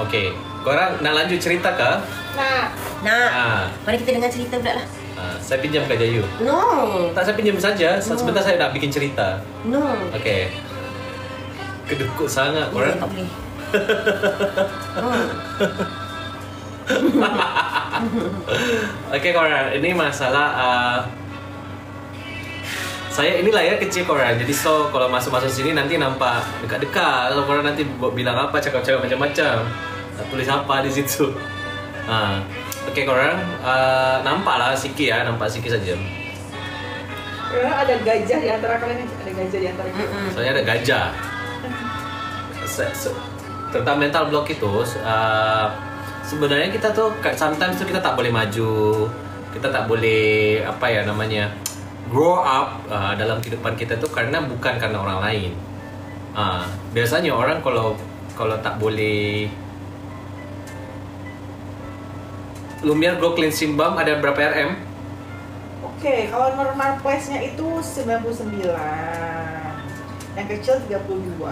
Okey. Korang nak lanjut cerita ke? Nak. Mari kita dengar cerita pula lah. Saya pinjam Kak Jayu. No. Tak, saya pinjam saja. Sebentar saya nak bikin cerita. No. Okey. Kedekut sangat korang. Tak boleh. Okey korang, ini masalah saya inilah ya kecil korang. Jadi so kalau masuk-masuk sini nanti nampak dekat-dekat. Kalau korang nanti bilang apa, cakap-cakap macam-macam. Tak tulis apa di situ. Okey korang, nampaklah sikit ya, nampak sikit saja. Ada gajah di antara kalian, ada gajah di antara kita. Saya ada gajah. Tentang mental block itu, sebenarnya kita tuh sometimes tuh kita tak boleh maju, kita tak boleh apa ya namanya grow up dalam kehidupan kita tuh bukan karena orang lain. Biasanya orang kalau tak boleh Lumiere Grow Cleansing Balm ada berapa RM? Oke, kalau normal price-nya itu 99. Yang kecil 32.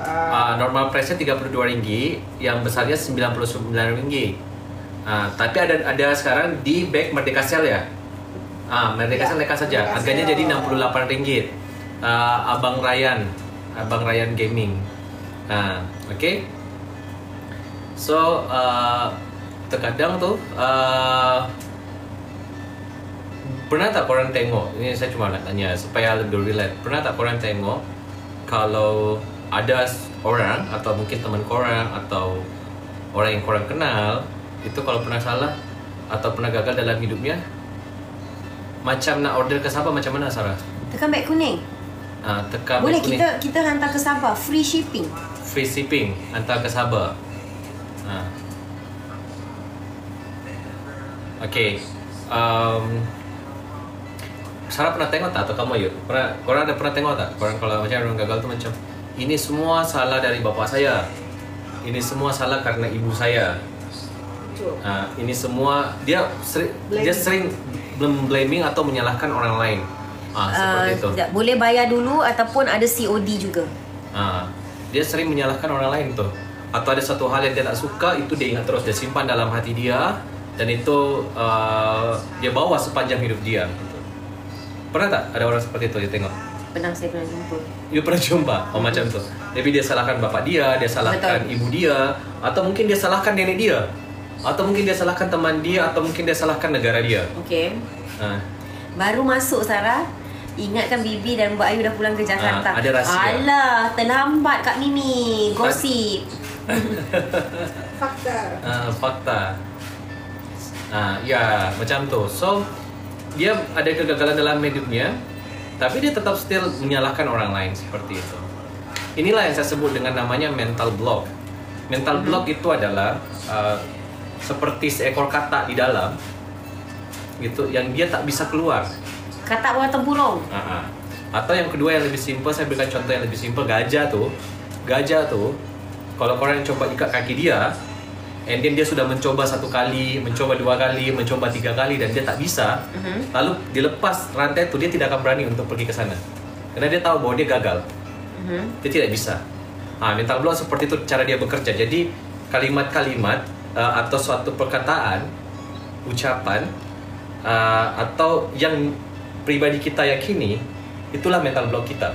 Normal price-nya RM32, yang besarnya RM99. Tapi ada sekarang di bag Merdeka Sale ya. Merdeka Sale lekas saja. Harganya jadi RM68. Abang Ryan Gaming. Okay. So terkadang tuh pernah tak korang tengok, ini saya cuma nak tanya supaya lebih relate. Pernah tak korang tengok kalau ada orang atau mungkin teman korang atau orang yang korang kenal itu kalau pernah salah atau pernah gagal dalam hidupnya, macam nak order ke Sabah macam mana Sarah? Tekan beg kuning. Tekan boleh beg kuning. kita hantar ke Sabah, free shipping. Free shipping hantar ke Sabah. Okay. Sarah pernah tengok tak atau kamu Yud? Korang ada pernah tengok tak? Korang kalau macam orang gagal tu macam ini semua salah dari bapa saya. Ini semua salah karena ibu saya. Ini semua dia sering blaming atau menyalahkan orang lain. Seperti itu. Boleh bayar dulu ataupun ada COD juga. Dia sering menyalahkan orang lain tu. Atau ada satu hal yang dia tak suka, itu dia ingat terus, dia simpan dalam hati dia dan itu dia bawa sepanjang hidup dia. Pernah tak ada orang seperti itu dia tengok? Saya pernah jumpa. You pernah jumpa? Macam tu. Maybe dia salahkan bapak dia salahkan ibu dia, atau mungkin dia salahkan nenek dia, atau mungkin dia salahkan teman dia, atau mungkin dia salahkan negara dia. Okey. Baru masuk Sarah, ingatkan Bibi dan Mbak Ayu dah pulang ke Jakarta. Ada rahsia. Alah, terlambat Kak Mimi. Gosip. Fakta. Ya, macam tu. So, dia ada kegagalan dalam hidupnya, tapi dia tetap still menyalahkan orang lain seperti itu. Inilah yang saya sebut dengan namanya mental block. Mental block itu adalah seperti seekor katak di dalam, gitu, yang dia tak bisa keluar. Katak bawah tempurung. Atau yang kedua yang lebih simple, saya berikan contoh yang lebih simple. Gajah tu, kalau korang coba ikat kaki dia, and then dia sudah mencoba 1 kali, mencoba 2 kali, mencoba 3 kali dan dia tak bisa. Lalu dilepas rantai tu, dia tidak akan berani untuk pergi ke sana. Karena dia tahu bahwa dia gagal. Dia tidak bisa. Mental block seperti itu cara dia bekerja. Jadi kalimat-kalimat atau suatu perkataan, ucapan atau yang pribadi kita yakini, itulah mental block kita.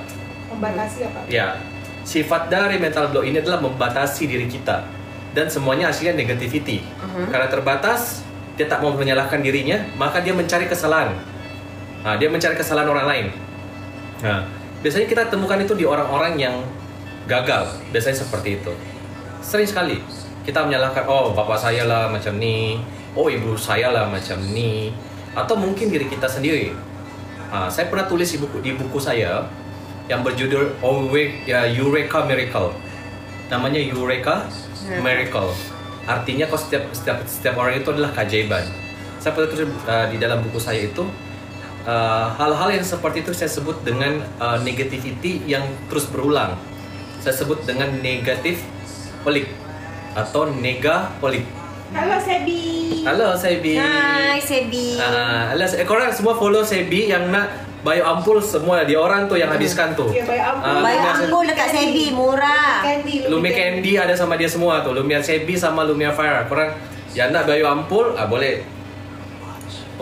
Membatasi apa? Ya. Sifat dari mental block ini adalah membatasi diri kita. Dan semuanya hasilnya negativity. Karena terbatas, dia tak mau menyalahkan dirinya, maka dia mencari kesalahan. Dia mencari kesalahan orang lain. Biasanya kita temukan itu di orang-orang yang gagal. Biasanya seperti itu. Sering sekali kita menyalahkan, oh bapak saya lah macam ni, oh ibu saya lah macam ni, atau mungkin diri kita sendiri. Saya pernah tulis di buku saya yang berjudul Eureka Miracle. Namanya Eureka Miracle. Artinya setiap orang itu adalah keajaiban. Saya pernah tulis di dalam buku saya itu hal-hal yang seperti itu saya sebut dengan negativity yang terus berulang. Saya sebut dengan negatif polik atau negapolik. Halo Sebi. Halo Sebi. Hai Sebi. Korang semua follow Sebi yang nak Bayu Ampul semua dia orang tuh yang habiskan tuh. Ya, Bayu Ampul. Bayu Ampul dekat Sebi murah. Lumia Candy ada sama dia semua tuh. Lumia Sebi sama Lumia Fire. Korang ya nak Bayu Ampul, boleh.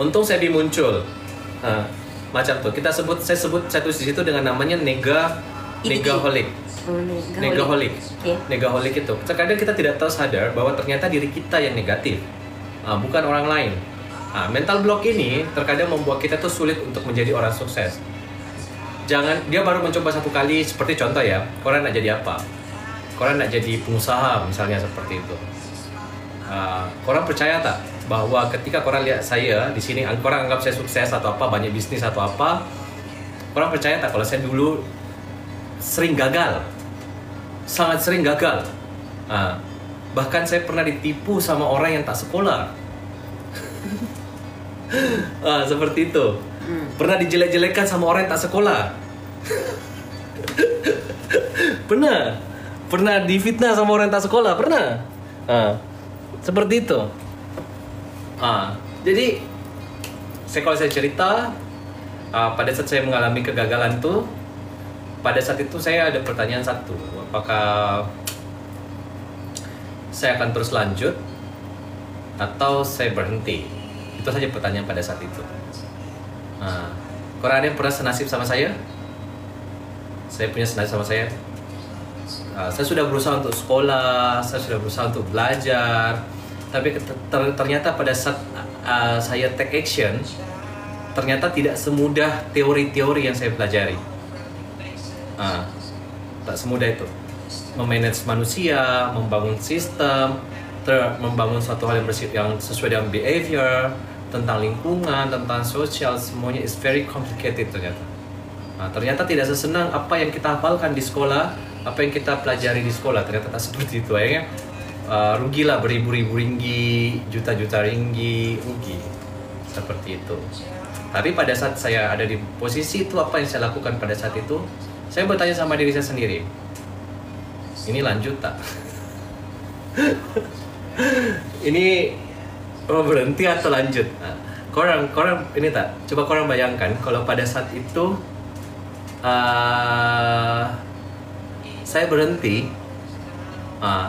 Untung Sebi muncul. Macam tuh. Saya sebut di situ dengan namanya Negaholic. Negaholic. Okay. Negaholic itu. Terkadang kita tidak tahu sadar bahwa ternyata diri kita yang negatif, bukan orang lain. Mental block ini terkadang membuat kita tuh sulit untuk menjadi orang sukses. Dia baru mencoba satu kali, seperti contoh ya, korang nak jadi apa? Korang nak jadi pengusaha misalnya seperti itu. Korang percaya tak bahwa ketika korang lihat saya di sini, korang anggap saya sukses atau apa, banyak bisnis atau apa, korang percaya tak kalau saya dulu sering gagal, sangat sering gagal. Bahkan saya pernah ditipu sama orang yang tak sekolah. Seperti itu. Pernah dijelek-jelekan sama orang yang tak sekolah. Pernah difitnah sama orang yang tak sekolah. Pernah. Seperti itu. Jadi kalau saya cerita, pada saat saya mengalami kegagalan tuh, pada saat itu saya ada pertanyaan satu, apakah saya akan terus lanjut atau saya berhenti? Itu saja pertanyaan pada saat itu. Korang ada yang pernah senasib sama saya? Saya punya senasib sama saya. Saya sudah berusaha untuk sekolah, saya sudah berusaha untuk belajar, tapi ternyata pada saat saya take action, ternyata tidak semudah teori-teori yang saya pelajari. Tak semudah itu. Memanage manusia, membangun sistem, membangun suatu hal yang sesuai dengan behavior, tentang lingkungan, tentang sosial, semuanya is very complicated ternyata. Ternyata tidak sesenang apa yang kita hafalkan di sekolah, apa yang kita pelajari di sekolah, ternyata tak seperti itu. Akhirnya rugilah beribu-ribu ringgi, juta-juta ringgi, rugi seperti itu. Tapi pada saat saya ada di posisi itu, apa yang saya lakukan pada saat itu? Saya bertanya sama diri saya sendiri, ini lanjut tak? Ini berhenti atau lanjut? Korang ini tak? Coba korang bayangkan kalau pada saat itu saya berhenti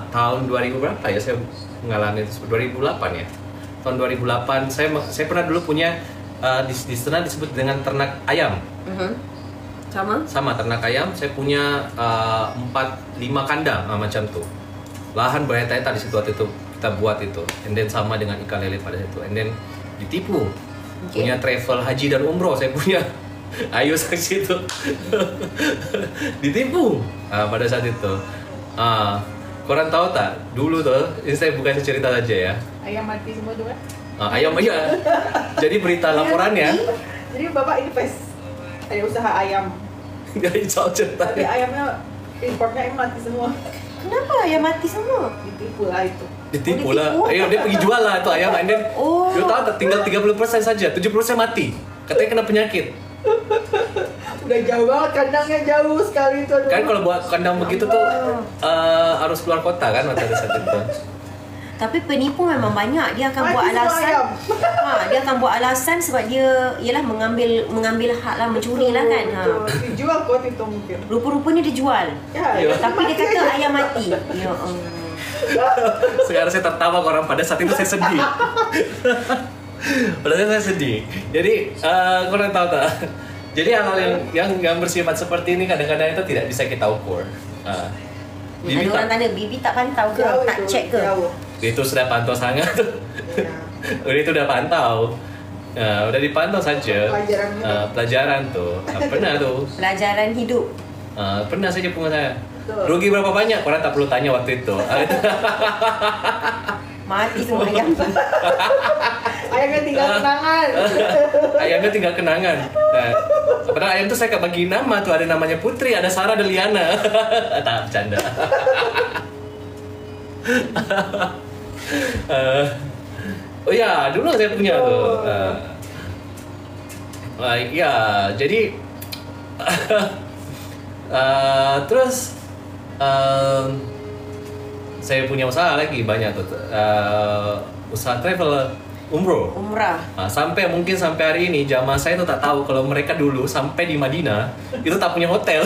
tahun 2000 berapa ya? Saya mengalami itu 2008 ya. Tahun 2008 saya pernah dulu punya di sana disebut dengan ternak ayam. Sama ternak ayam. Saya punya 4-5 kandang macam tuh. Lahan berheta-heta di situ waktu itu kita buat itu, and then sama dengan ikan lele pada situ, and then ditipu. Punya travel haji dan umroh saya punya. Ayo saksi itu. Ditipu pada saat itu. Korang tahu tak dulu tuh, ini saya bukan cerita saja ya, Ayam mati semua tuh kan? ayam aja. Jadi berita laporannya. Jadi bapak invest ada usaha ayam. Dari cerita. Tapi ayamnya importnya mati semua. Kenapa ayam mati semua? Ditipu lah itu. Ditipu lah. Ayo dia pergi jual lah itu ayam, and then dia tahu tak, tinggal 30% saja, 70% mati. Katanya kena penyakit. Udah jauh banget, kandangnya jauh sekali itu. Kan kalau buat kandang begitu tuh harus keluar kota kan pada saat itu. Tapi penipu memang banyak. Dia akan Mati buat semua alasan. ayam. Dia akan buat alasan sebab dia ialah mengambil hak lah, mencuri lah kan. Dijual kot itu mungkin. Rupa-rupanya dia jual. Ya, Tapi dia kata ayam mati. Ya Sekarang saya tertawa ke orang, pada saat itu saya sedih. Pada saat itu saya sedih. Jadi korang tahu tak? Jadi hal-hal yang bersifat seperti ini kadang-kadang itu tidak bisa kita ukur. Ada orang tanya, Bibi tak pantau ke? Jauh Tak itu, cek ke? jauh. Itu sudah pantau sangat. Ya. Itu udah pantau. Udah dipantau saja. Pelajaran hidup. Pelajaran tuh. Pernah tuh. Pelajaran hidup. Pernah saja pungut saya. Betul. Rugi berapa banyak? Orang tak perlu tanya waktu itu. Mati semua ayam. Ayamnya tinggal kenangan. Ayamnya tinggal kenangan. Padahal ayam tuh saya bagi nama tuh, ada namanya Putri, ada Sarah, ada Liana. Tak bercanda. Oh ya, dulu saya punya tuh. Ya, jadi terus saya punya usaha lagi banyak tuh, usaha travel. Umrah. Sampai hari ini jamaah saya tuh tak tahu kalau mereka dulu sampai di Madinah itu tak punya hotel.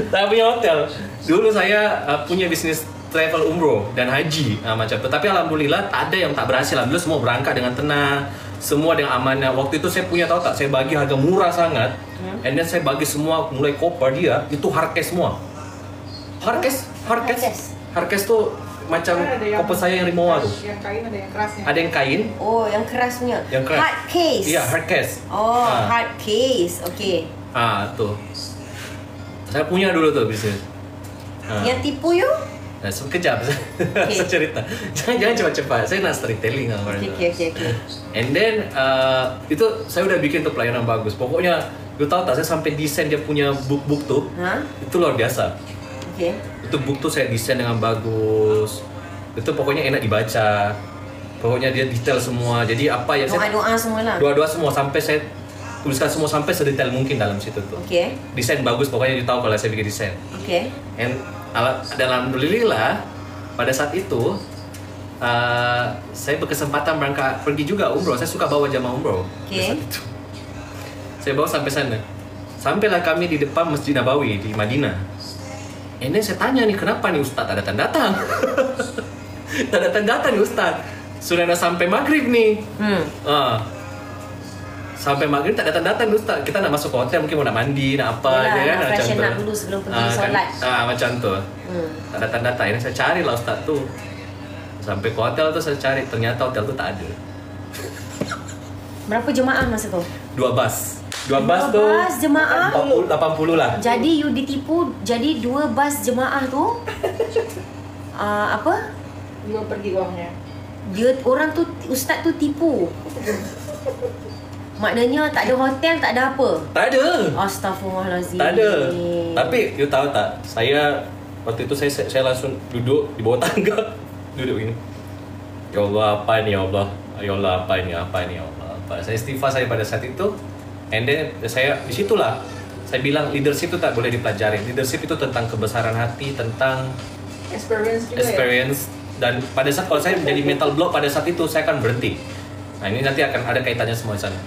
Tak punya hotel. Dulu saya punya bisnis travel umroh dan haji macam itu. Tapi alhamdulillah tak ada yang tak berhasil. Alhamdulillah semua berangkat dengan tenang, semua dengan amanah. Waktu itu saya punya tahu tak, saya bagi harga murah sangat. And then saya bagi semua mulai koper dia itu hardcase semua. Hardcase tuh macam koper saya yang Rimowa tuh. Yang kain ada yang kerasnya. Ada yang kain. Oh, yang kerasnya. Yang keras. Hard case. Iya, hard case. Oh, hard case. Okey. Tuh. Saya punya dulu tuh bisnis. Yang tipu you? Nah, sekejap saya cerita. Jangan cepat-cepat. Saya nak storytelling lah. Okay. And then itu saya udah bikin tuh pelayanan bagus. Pokoknya lu tahu tak, saya sampai desain dia punya book tuh. Itu luar biasa. Okay. Itu book tuh saya desain dengan bagus. Itu pokoknya enak dibaca. Pokoknya dia detail semua. Jadi apa yang doa semua lah. Doa semua sampai saya tuliskan semua sampai sedetail mungkin dalam situ tuh. Okay. Desain bagus pokoknya dia tahu kalau saya bikin desain. Okay. And alhamdulillah pada saat itu saya berkesempatan berangkat pergi juga umroh. Saya suka bawa jamaah umroh. Okay. Saya bawa sampai sana. Sampailah kami di depan Masjid Nabawi di Madinah. And then saya tanya nih, kenapa nih Ustaz tak datang-datang? Tak datang-datang nih Ustaz. Sudah nak sampai maghrib nih. Sampai maghrib tak datang-datang Ustaz. Kita nak masuk ke hotel, mungkin mau nak mandi, nak apa aja kan, macam tu. Nak dulu sebelum pergi solat. Macam tu. Tak datang-datang. Ini saya cari lah Ustaz tu. Sampai ke hotel tu saya cari, ternyata hotel tu tak ada. Berapa jemaah masa tu? 2 bus. 2 bus tu jemaah 80 lah. Jadi you ditipu. Jadi 2 bus jemaah tu apa? Dia pergi uangnya. Dia orang tu, ustaz tu tipu. Maknanya tak ada hotel, tak ada apa? Tak ada. Astaghfirullahalazim. Tak ada. Tapi you tahu tak, saya waktu itu saya langsung duduk di bawah tangga. Duduk gini. Ya Allah, apa ni ya Allah? Ya Allah, apa ni ya Allah? Saya istighfar saya pada saat itu. And then saya di situlah saya bilang leadership itu tak boleh dipelajari. Leadership itu tentang kebesaran hati, tentang experience. Dan pada saat kalau saya menjadi mental block pada saat itu saya akan berhenti. Nah, ini nanti akan ada kaitannya semua di sana.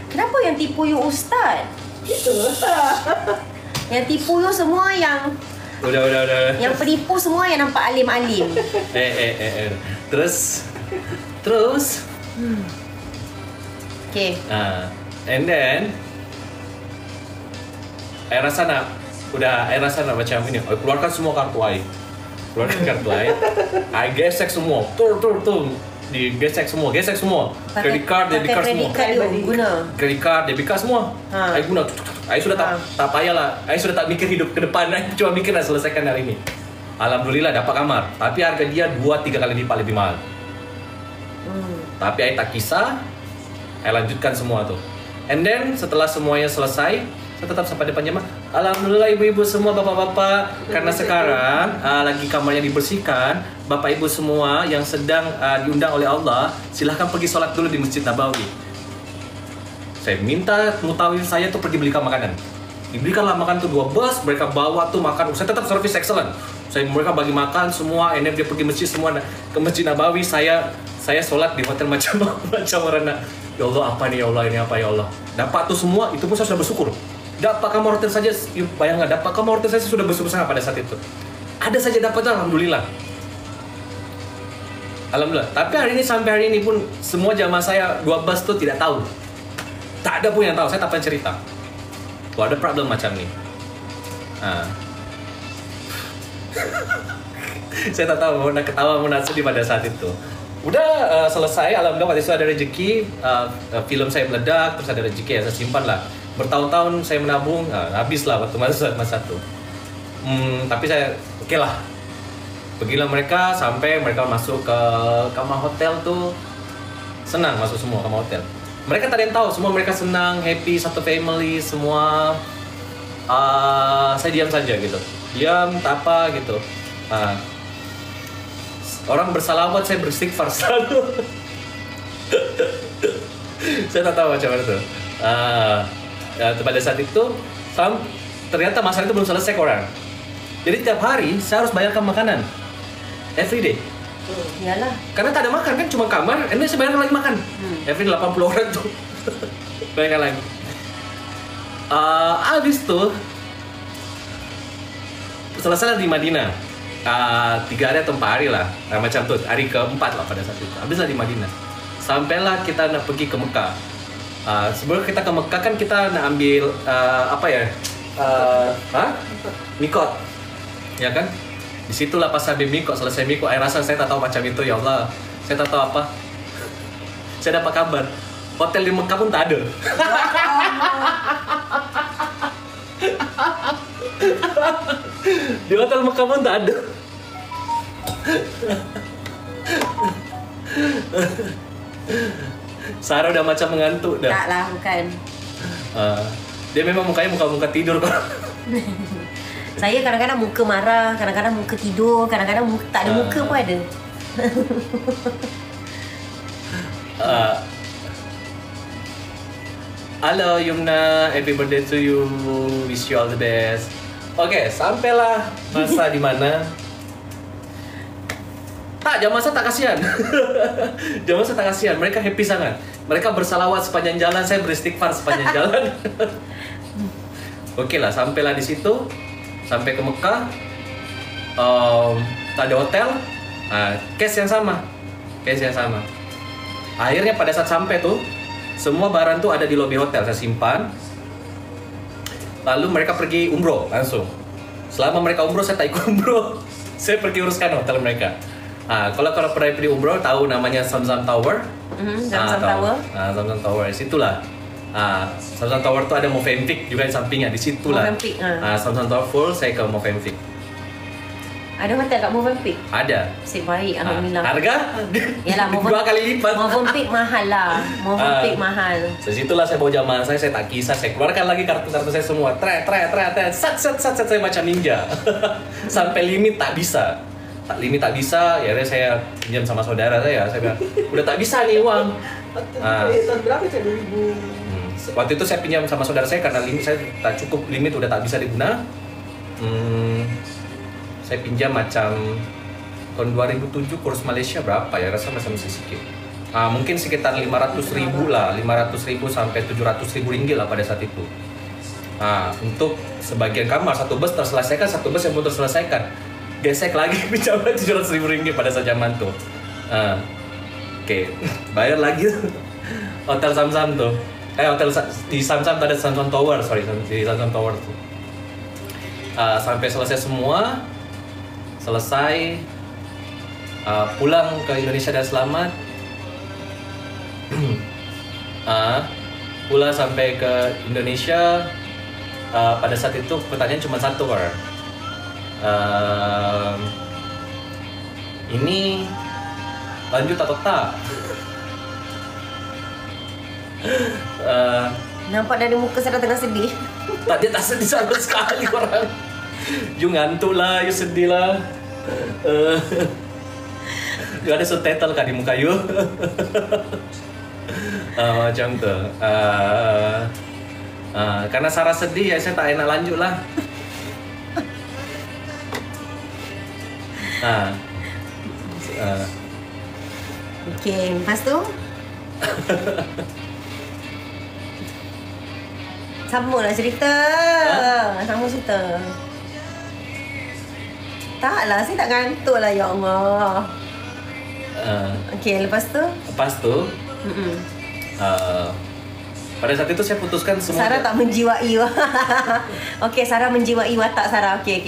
Kenapa yang tipu you ustaz? Itu. Yang tipu you semua yang Udah. Yang penipu semua yang nampak alim-alim. Terus. Okay. And then saya rasa nak macam ini. Keluarkan semua kartu air. I gesek semua. Tur. Gesek semua. Credit card, debit card semua. Credit card, debit card semua. I guna. I sudah tak payahlah. I sudah tak mikir hidup ke depan. I cuma mikir nak selesaikan hari ini. Alhamdulillah dapat kamar. Tapi harga dia 2-3 kali lipat lebih mahal. Tapi I tak kisah. I lanjutkan semua tu. And then setelah semuanya selesai, saya tetap sampai depan jemaah. Alhamdulillah ibu-ibu semua, bapak-bapak, karena sekarang lagi kamarnya dibersihkan. Bapak ibu semua yang sedang diundang oleh Allah, silahkan pergi sholat dulu di Masjid Nabawi. Saya minta mutawil saya tuh pergi belikan makanan. Dibelikanlah makan tuh 2 bus, mereka bawa tuh makan. Saya tetap service excellent. Mereka bagi makan semua, and then dia pergi masjid semua ke Masjid Nabawi. Saya sholat di hotel macam orang nak. Ya Allah, apa nih ya Allah, ini apa ya Allah. Dapat tuh semua, itu pun saya sudah bersyukur. Dapat kamar hotel saja, bayangkan dapat kamar hotel saya sudah bersyukur sangat pada saat itu. Ada saja dapatnya, alhamdulillah. Tapi hari ini sampai hari ini pun semua jamaah saya 2 bus tuh tidak tahu. Tak ada pun yang tahu, saya tak pernah cerita. Tuh ada problem macam ni. Saya tak tahu mau nak ketawa mau nak sedih pada saat itu. Udah selesai, alhamdulillah waktu itu ada rezeki, film saya meledak, terus ada rezeki yang saya simpan lah. Bertahun-tahun saya menabung, habislah waktu masa itu. Tapi saya oke lah. Pergilah mereka sampai mereka masuk ke kamar hotel tuh, senang masuk semua kamar hotel. Mereka tak ada yang tahu, semua mereka senang, happy, satu family, semua. Saya diam saja gitu, diam, tak apa gitu. Orang bersalawat, saya beristighfar selalu. Saya tak tahu macam mana tuh. Pada saat itu, ternyata masalah itu belum selesai orang. Jadi tiap hari saya harus bayarkan makanan, every day. Iyalah. Karena tak ada makan kan, cuma kamar, ini saya bayarkan lagi makan. Every 80 orang tuh. Bayarkan lagi. Habis tuh selesai di Madinah. 3 hari atau 4 hari lah, macam tuh, hari keempat lah pada saat itu. Habislah di Madinah. Sampailah kita nak pergi ke Mekah. Sebelum kita ke Mekah kan kita nak ambil mikot, ya kan? Disitulah pas habis mikot, selesai mikot, saya rasa saya tak tahu macam itu, ya Allah, saya tak tahu apa. Saya dapat kabar, hotel di Mekah pun tak ada. Di hotel Mekah pun tak ada. Sarah udah macam mengantuk dah. Tak lah, bukan. Dia memang mukanya muka tidur kok. Saya kadang-kadang muka marah, kadang-kadang muka tidur, kadang-kadang tak ada muka pun ada. Halo Yumna, happy birthday to you. Wish you all the best. Oke, sampailah masa di mana jam masa tak kasihan. Jam masa tak kasihan, mereka happy sangat. Mereka bersalawat sepanjang jalan, saya beristighfar sepanjang jalan. Oke lah, sampailah di situ. Sampai ke Mekah, tak ada hotel, case yang sama. Akhirnya pada saat sampai tuh, semua barang tuh ada di lobi hotel, saya simpan. Lalu mereka pergi umroh langsung. Selama mereka umroh, saya tak ikut umroh. Saya pergi uruskan hotel mereka. Kalau pernah pergi umroh, tahu namanya Zamzam Tower. Zamzam Tower. Zamzam Tower, situlah. Zamzam Tower tuh ada Movenpick juga di sampingnya, di situlah. Movenpick. Zamzam Tower full, saya ke Movenpick. Ada hotel kat Movenpick? Ada. Nasib baik, alhamdulillah. Harga? Yalah, 2 kali lipat. Movenpick mahal lah. Movenpick mahal. Situlah saya bawa jamaah saya tak kisah, saya keluarkan lagi kartu-kartu saya semua. Sat, saya macam ninja. Sampai limit tak bisa. Limit tak bisa, ya saya pinjam sama saudara saya bilang, udah tak bisa nih uang. Tahun berapa sih? 2000? Waktu itu saya pinjam sama saudara saya karena limit saya tak cukup, limit udah tak bisa diguna. Saya pinjam macam tahun 2007 kurs Malaysia berapa ya, rasa masih sedikit. Mungkin sekitar 500.000 lah, 500.000 sampai 700.000 ringgit lah pada saat itu. Untuk sebagian kamar, satu bus terselesaikan, satu bus yang belum terselesaikan. Gesek lagi pinjam 700.000 ringgit pada saat zaman tuh. Oke, bayar lagi hotel Zamzam tuh. Hotel di Zamzam ada Zamzam Tower, di Zamzam Tower tuh. Sampai selesai semua, pulang ke Indonesia dan selamat. Pulang sampai ke Indonesia, pada saat itu pertanyaan cuma satu, ini lanjut atau tak? Nampak dari muka saya dah tengah sedih. Tadi tak sedih sama sekali orang. You ngantuk lah, you sedih lah. You ada subtitle kan di muka you? Macam tu. Karena Sarah sedih ya saya tak enak lanjut lah. Okey, lepas tu sambung lah cerita. Sambung cerita. Taklah, saya tak ngantuk lah, ya Allah. Okey, lepas tu? Pada saat itu saya putuskan semua. Sarah tak menjiwai. Okey, Sarah menjiwai watak Sarah. Okey.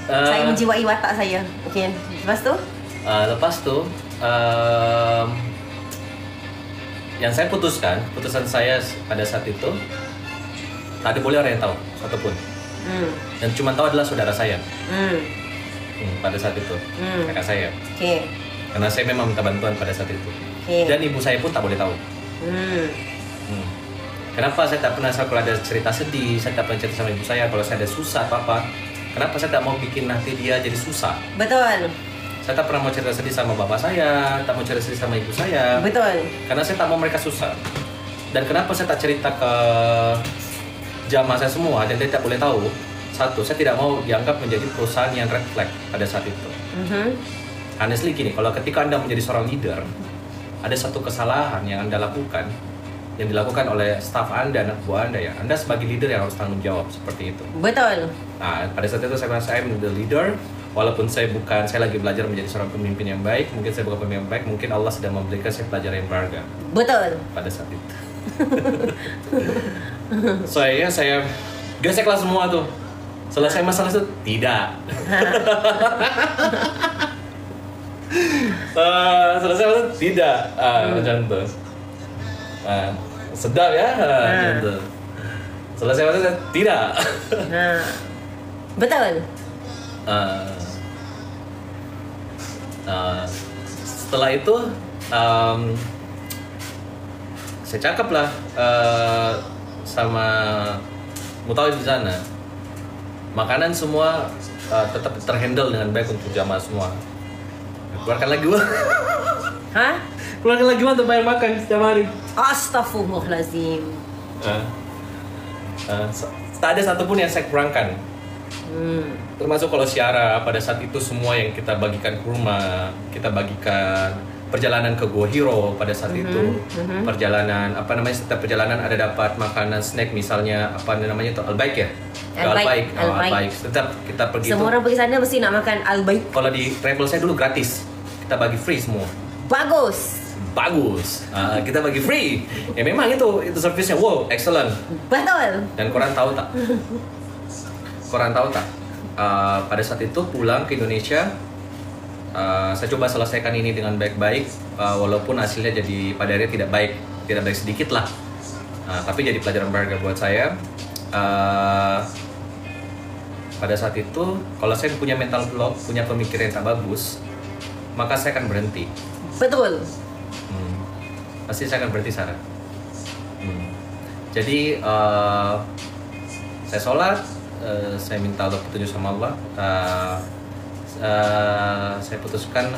Saya menjiwai watak saya. Okey, lepas tu? Yang saya putusan saya pada saat itu, tak ada boleh orang yang tahu satupun. Yang cuma tahu adalah saudara saya. Pada saat itu, kakak saya. Okay. Karena saya memang minta bantuan pada saat itu. Okay. Dan ibu saya pun tak boleh tahu. Kenapa saya tak pernah, kalau ada cerita sedih, saya tak pernah cerita sama ibu saya. Kalau saya ada susah apa-apa, kenapa saya tak mau bikin nanti dia jadi susah? Betul. Saya tak pernah mau cerita sedih sama bapak saya, tak mau cerita sedih sama ibu saya. Betul. Karena saya tak mau mereka susah. Dan kenapa saya tak cerita ke jamaah saya semua dan dia tak boleh tahu? Satu, saya tidak mau dianggap menjadi perusahaan yang red flag pada saat itu. honestly gini, kalau ketika Anda menjadi seorang leader, ada satu kesalahan yang Anda lakukan, yang dilakukan oleh staff Anda, anak buah Anda ya. Anda sebagai leader yang harus tanggung jawab seperti itu. Betul. Nah, pada saat itu saya merasa saya the leader, walaupun saya lagi belajar menjadi seorang pemimpin yang baik, mungkin saya bukan pemimpin yang baik, mungkin Allah sedang memberikan saya pelajaran yang berharga. Betul. Pada saat itu. Soalnya saya geseklah semua tuh. Selesai masalah itu tidak. Selesai masalah tidak. Macam tuh. Sedap ya. Macam tuh. Selesai masalah tidak. Betul. Setelah itu saya cakap lah sama Mutawif di sana. Makanan semua tetap terhandle dengan baik untuk jamaah semua. Keluarkan lagi uang. Hah? Keluarkan lagi uang untuk bayar makan setiap hari. Astaghfirullahaladzim. Tak ada satupun yang saya kurangkan. Termasuk kalau syara pada saat itu semua yang kita bagikan kurma, kita bagikan perjalanan ke Gua Hiro pada saat itu, perjalanan setiap perjalanan ada dapat makanan snack misalnya namanya itu Al-Baik ya, Al-Baik. Setiap kita pergi semua orang pergi sana mesti nak makan Al-Baik. Kalau di travel saya dulu gratis, kita bagi free semua. Bagus. Kita bagi free. Ya memang itu servisnya wow excellent. Betul. Dan korang tahu tak? Pada saat itu pulang ke Indonesia, saya coba selesaikan ini dengan baik-baik, walaupun hasilnya jadi pada akhirnya tidak baik sedikit lah. Tapi jadi pelajaran berharga buat saya. Pada saat itu, kalau saya punya mental block, punya pemikiran yang tak bagus, maka saya akan berhenti. Betul. Pasti saya akan berhenti, Sarah. Jadi saya sholat, saya minta Allah petunjuk sama Allah. Saya putuskan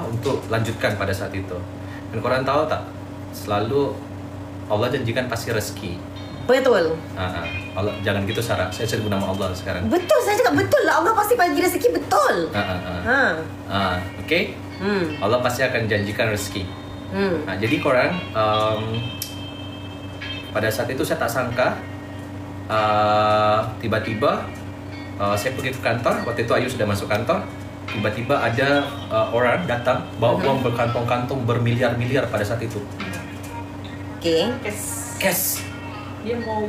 untuk lanjutkan pada saat itu. Dan korang tahu tak, selalu Allah janjikan pasti rezeki. Betul. Allah jangan gitu Sarah. Saya sebut nama Allah sekarang. Betul, saya cakap betul lah. Allah pasti bagi rezeki betul. Oke. Allah pasti akan janjikan rezeki. Jadi korang pada saat itu saya tak sangka tiba-tiba saya pergi ke kantor. Waktu itu Ayu sudah masuk kantor. Tiba-tiba ada orang datang bawa uang berkantong-kantong bermiliar-miliar pada saat itu. Oke. Cash. Dia mau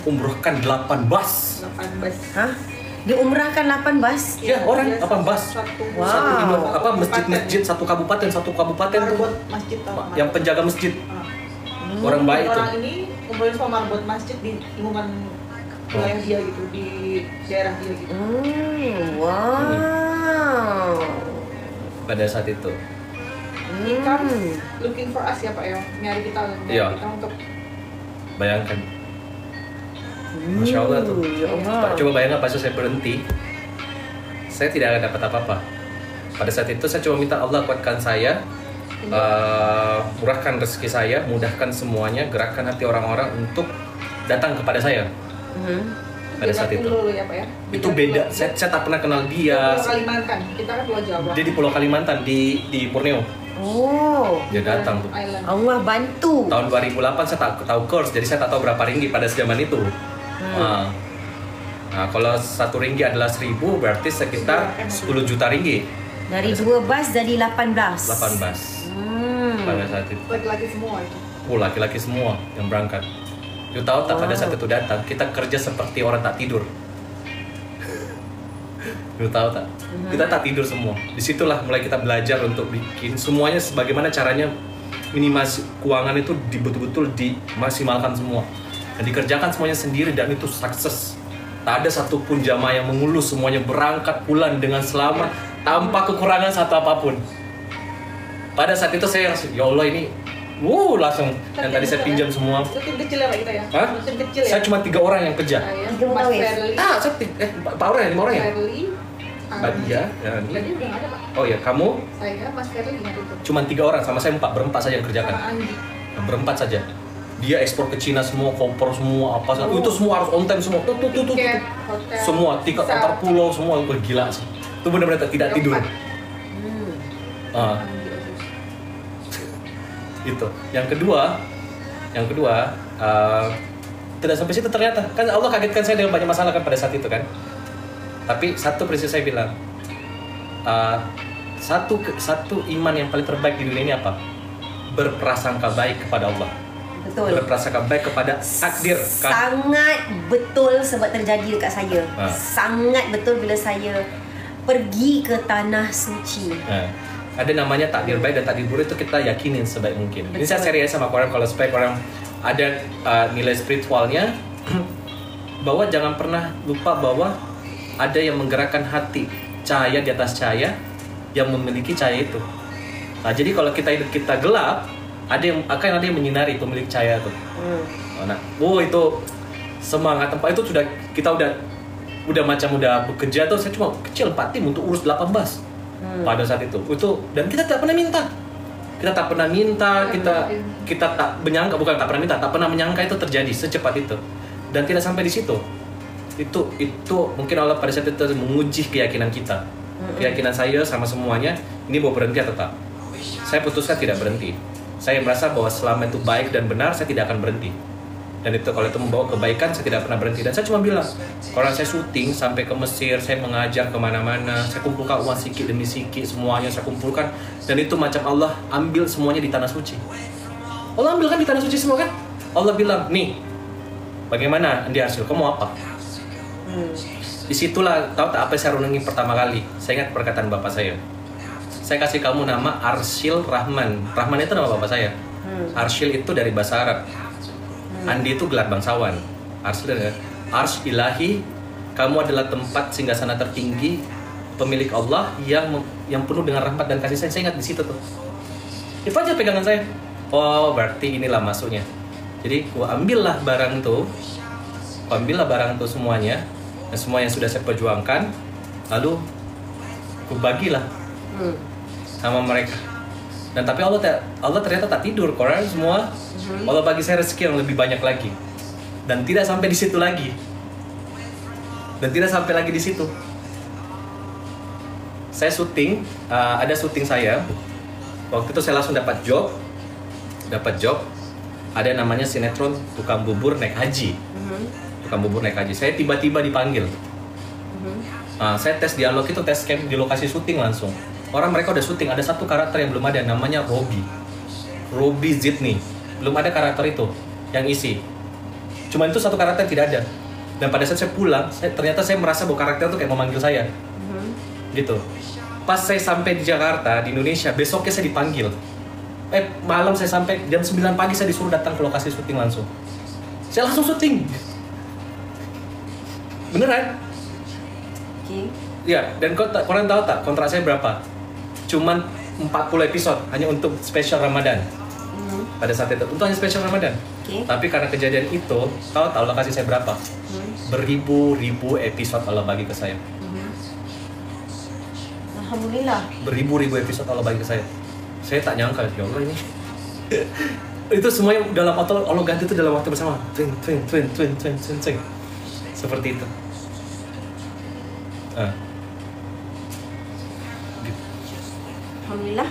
umrohkan 8 bus. 8 bus. Hah? Diumrahkan 8 bus? Ya, orang 8 bus. Wow. Masjid satu kabupaten tuh. Marbot masjid tahu. Yang penjaga masjid. Orang baik tuh. Orang ini kumpulin sama marbot masjid di lingkungan wilayah dia gitu, di daerah dia gitu. Wow. Pada saat itu. He comes looking for us ya Pak ya, nyari kita untuk bayangkan. Masya Allah tuh. Pak, coba bayangkan pas saya berhenti, saya tidak akan dapat apa-apa. Pada saat itu saya coba minta Allah kuatkan saya, murahkan rezeki saya, mudahkan semuanya, gerakkan hati orang-orang untuk datang kepada saya. Pada saat itu. Ya, Pak, ya? Itu beda. Saya tak pernah kenal dia. Pulau Kalimantan, kita kan Pulau Jawa. Dia di Pulau Kalimantan di Borneo. Oh. Dia datang tuh. Allah bantu. Tahun 2008 saya tak tahu kurs, jadi saya tak tahu berapa ringgi pada zaman itu. Kalau 1 ringgi adalah 1.000, berarti sekitar 10 juta ringgi. Dari 2 bus jadi 18. 8 bus. Pada saat itu. Laki-laki semua itu. Laki-laki semua yang berangkat. You tahu tak pada saat itu datang, kita kerja seperti orang tak tidur. You tahu tak? Kita tak tidur semua. Disitulah mulai kita belajar untuk bikin semuanya sebagaimana caranya minimasi keuangan itu betul-betul dimaksimalkan semua. Dan dikerjakan semuanya sendiri dan itu sukses. Tak ada satupun jamaah yang mengulus, semuanya berangkat pulang dengan selamat tanpa kekurangan satu apapun. Pada saat itu saya ya Allah ini langsung yang tadi saya pinjam semua. Itu tim kecil ya Pak kita ya? Hah? Tim kecil ya? Saya cuma 3 orang yang kerja. Mas Ferli. Saya 4 orang ya, 5 orang ya? Ferli. Badia, Tadi udah nggak ada Pak. Oh ya, kamu? Saya, Mas Ferli yang itu. Cuma 3 orang, sama saya berempat saja yang kerjakan. Sama Andi. Berempat saja. Dia ekspor ke Cina semua, koper semua, apa itu semua harus on time semua. Tuh. Tiket, hotel, Semua tiket antar pulau semua, gila sih. Itu benar-benar tidak tidur. Itu. Yang kedua, tidak sampai situ ternyata. Kan Allah kagetkan saya dengan banyak masalah kan pada saat itu kan. Tapi satu prinsip saya bilang, satu iman yang paling terbaik di dunia ini apa? Berprasangka baik kepada Allah. Betul. Berprasangka baik kepada takdir. Sangat betul sebab terjadi dekat saya. Sangat betul bila saya pergi ke tanah suci. Ada namanya takdir baik dan takdir buruk, itu kita yakinin sebaik mungkin. Betul. Ini saya serius sama korang, kalau supaya korang ada nilai spiritualnya bahwa jangan pernah lupa bahwa ada yang menggerakkan hati, cahaya di atas cahaya yang memiliki cahaya itu. Nah, jadi kalau hidup kita gelap, ada yang menyinari pemilik cahaya itu. Itu semangat tempat itu kita udah bekerja tuh, saya cuma kecil 4 tim untuk urus 18 pada saat itu dan kita tak pernah minta, kita tak pernah menyangka itu terjadi secepat itu, dan tidak sampai di situ. Itu mungkin Allah pada saat itu menguji keyakinan kita, keyakinan saya sama semuanya. Ini mau berhenti atau tak? Saya putuskan tidak berhenti. Saya merasa bahwa selama itu baik dan benar, saya tidak akan berhenti. Dan itu kalau itu membawa kebaikan, saya tidak pernah berhenti. Dan saya cuma bilang, orang saya syuting sampai ke Mesir, saya mengajar kemana-mana, saya kumpulkan uang sikit demi sikit, semuanya saya kumpulkan. Dan itu macam Allah ambil semuanya di tanah suci. Allah ambil kan di tanah suci semua kan? Allah bilang, nih, bagaimana Andi Arsyil, kamu mau apa? Disitulah, tahu tak apa saya renungi pertama kali? Saya ingat perkataan bapak saya. Saya kasih kamu nama Arsyil Rahman. Rahman itu nama bapak saya. Arsyil itu dari bahasa Arab. Andi itu gelar bangsawan. Arsy ilahi, kamu adalah tempat singgasana tertinggi pemilik Allah yang penuh dengan rahmat dan kasih sayang. Saya ingat di situ tuh. Itu aja pegangan saya. Oh, berarti inilah masuknya. Jadi, ambillah barang tuh semuanya, dan semua yang sudah saya perjuangkan, lalu ku bagilah sama mereka. Dan tapi Allah ternyata tak tidur, korang semua. Allah bagi saya rezeki yang lebih banyak lagi. Dan tidak sampai di situ lagi. Saya syuting, ada syuting saya. Waktu itu saya langsung dapat job. Ada namanya sinetron Tukang Bubur Naik Haji. Saya tiba-tiba dipanggil. Saya tes dialog itu, tes camp di lokasi syuting langsung. Orang mereka udah syuting, ada satu karakter yang belum ada, namanya Robi Zidni. Belum ada karakter itu yang isi. Cuma itu satu karakter tidak ada. Dan pada saat saya pulang, ternyata saya merasa bahwa karakter itu kayak memanggil saya. Gitu. Pas saya sampai di Jakarta, di Indonesia, besoknya saya dipanggil. Malam saya sampai, jam 9 pagi saya disuruh datang ke lokasi syuting langsung. Saya langsung syuting. Beneran? Ya, dan korang tahu tak kontrak saya berapa? Cuman 40 episode hanya untuk spesial Ramadan. Pada saat itu, untuk hanya spesial Ramadan. Tapi karena kejadian itu, tahu lokasi saya berapa? Beribu-ribu episode Allah bagi ke saya. Alhamdulillah. Beribu-ribu episode Allah bagi ke saya. Saya tak nyangka, ya Allah ini. Itu semuanya dalam waktu Allah ganti itu dalam waktu bersama. Twing. Seperti itu. Alhamdulillah.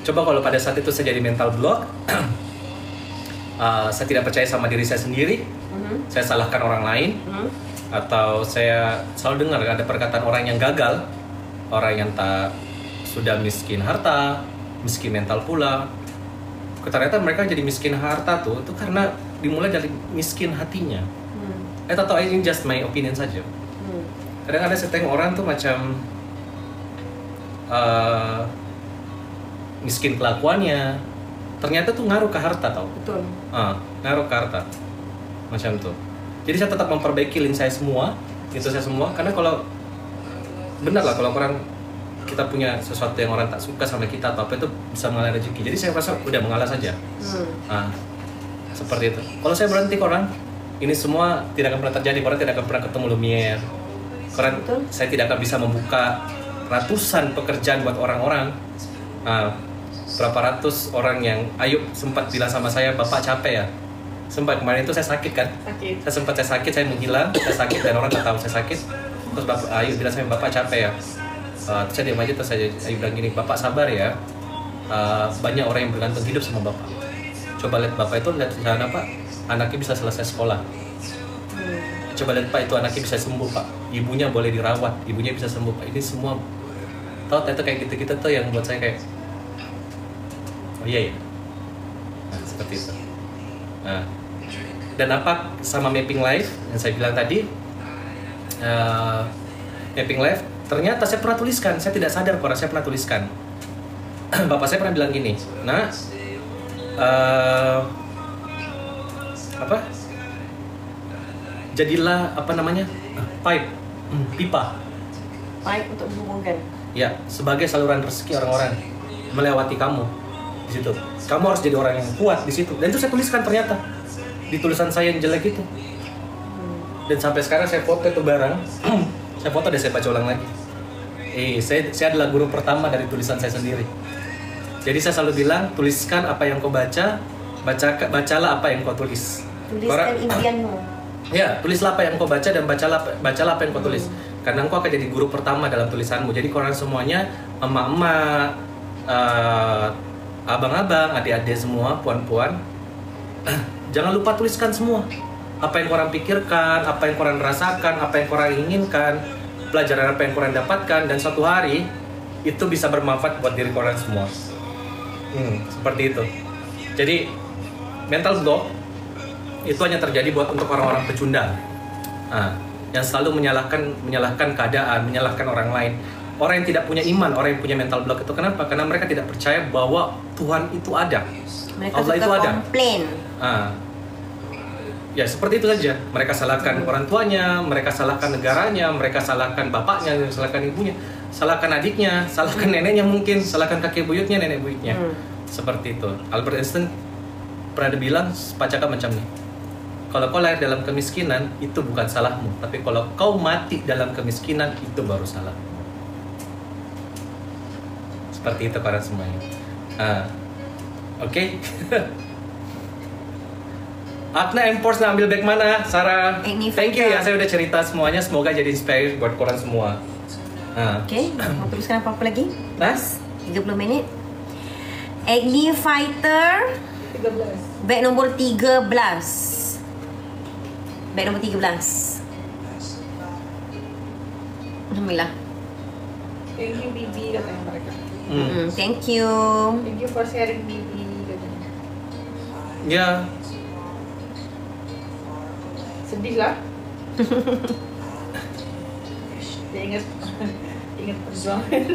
Coba kalau pada saat itu saya jadi mental block, saya tidak percaya sama diri saya sendiri, saya salahkan orang lain, atau saya selalu dengar ada perkataan orang yang gagal, orang yang tak sudah miskin harta, miskin mental pula. Ternyata mereka jadi miskin harta itu karena dimulai dari miskin hatinya. Atau ini just my opinion saja. Kadang ada setengah orang tuh macam miskin kelakuannya, ternyata tuh ngaruh ke harta tau. Betul. Ngaruh ke harta macam tuh. Jadi saya tetap memperbaiki link saya semua, karena kalau benar lah kalau orang kita punya sesuatu yang orang tak suka sama kita atau apa, itu bisa mengalah rezeki. Jadi saya rasa udah mengalah saja. Seperti itu. Kalau saya berhenti orang, ini semua tidak akan pernah terjadi. Orang tidak akan pernah ketemu Lumiere. Saya tidak akan bisa membuka ratusan pekerjaan buat orang-orang. Berapa ratus orang yang Ayub sempat bilang sama saya, Bapak capek ya? Sempat kemarin itu saya sakit kan? Saya sakit, saya menghilang, saya sakit dan orang tak tahu saya sakit. Terus Bapak Ayub bilang sama Bapak capek ya? Terus saya diam aja, terus saya bilang gini, Bapak sabar ya. Banyak orang yang bergantung hidup sama Bapak. Coba lihat Bapak itu, lihat sana Pak, anaknya bisa selesai sekolah. Coba lihat Pak, itu anaknya bisa sembuh Pak. Ibunya boleh dirawat, ibunya bisa sembuh Pak. Ini semua, tahu itu kayak gitu-gitu tuh yang buat saya kayak, oh iya ya. Nah, seperti itu. Nah, dan apa sama mapping life yang saya bilang tadi, mapping life ternyata saya pernah tuliskan, saya tidak sadar kalau saya pernah tuliskan. Bapak saya pernah bilang gini, nah jadilah pipa untuk menghubungkan ya, sebagai saluran rezeki orang-orang melewati kamu di situ. Kamu harus jadi orang yang kuat di situ. Dan itu saya tuliskan ternyata di tulisan saya yang jelek itu. Dan sampai sekarang saya foto itu barang. Saya foto dan saya baca ulang lagi. Saya adalah guru pertama dari tulisan saya sendiri. Jadi saya selalu bilang, tuliskan apa yang kau baca, bacalah apa yang kau tulis. Tuliskan impianmu. Ya, tulislah apa yang kau baca dan bacalah apa yang kau tulis. Karena engkau akan jadi guru pertama dalam tulisanmu. Jadi korang semuanya, emak-emak, abang-abang, adik-adik semua, puan-puan, jangan lupa tuliskan semua. Apa yang korang pikirkan, apa yang korang rasakan, apa yang korang inginkan, pelajaran apa yang korang dapatkan, dan suatu hari itu bisa bermanfaat buat diri korang semua. Seperti itu. Jadi mental block itu hanya terjadi untuk orang-orang pecundang, yang selalu menyalahkan keadaan, menyalahkan orang lain. Orang yang tidak punya iman, orang yang punya mental block itu kenapa? Karena mereka tidak percaya bahwa Tuhan itu ada, mereka Allah itu ada. Komplain. Ya seperti itu saja. Mereka salahkan orang tuanya, mereka salahkan negaranya, mereka salahkan bapaknya, salahkan ibunya, salahkan adiknya, salahkan neneknya mungkin, salahkan kakek buyutnya, nenek buyutnya. Seperti itu. Albert Einstein pernah bilang cakap macam ini. Kalau kau lahir dalam kemiskinan, itu bukan salahmu. Tapi kalau kau mati dalam kemiskinan, itu baru salah. Seperti itu kalian semuanya. Oke. Akna Empors ambil back mana? Sarah. Thank you ya, saya udah cerita semuanya. Semoga jadi inspirasi buat korang semua. Oke, mau teruskan apa-apa lagi? Mas? 30 minit. Agni Fighter 13. Bag nombor 13. Bag nombor 13. Alhamdulillah. Thank you Bibi katanya mereka. Thank you. Thank you for sharing Bibi katanya. Ya. Sedih lah. Dia ingat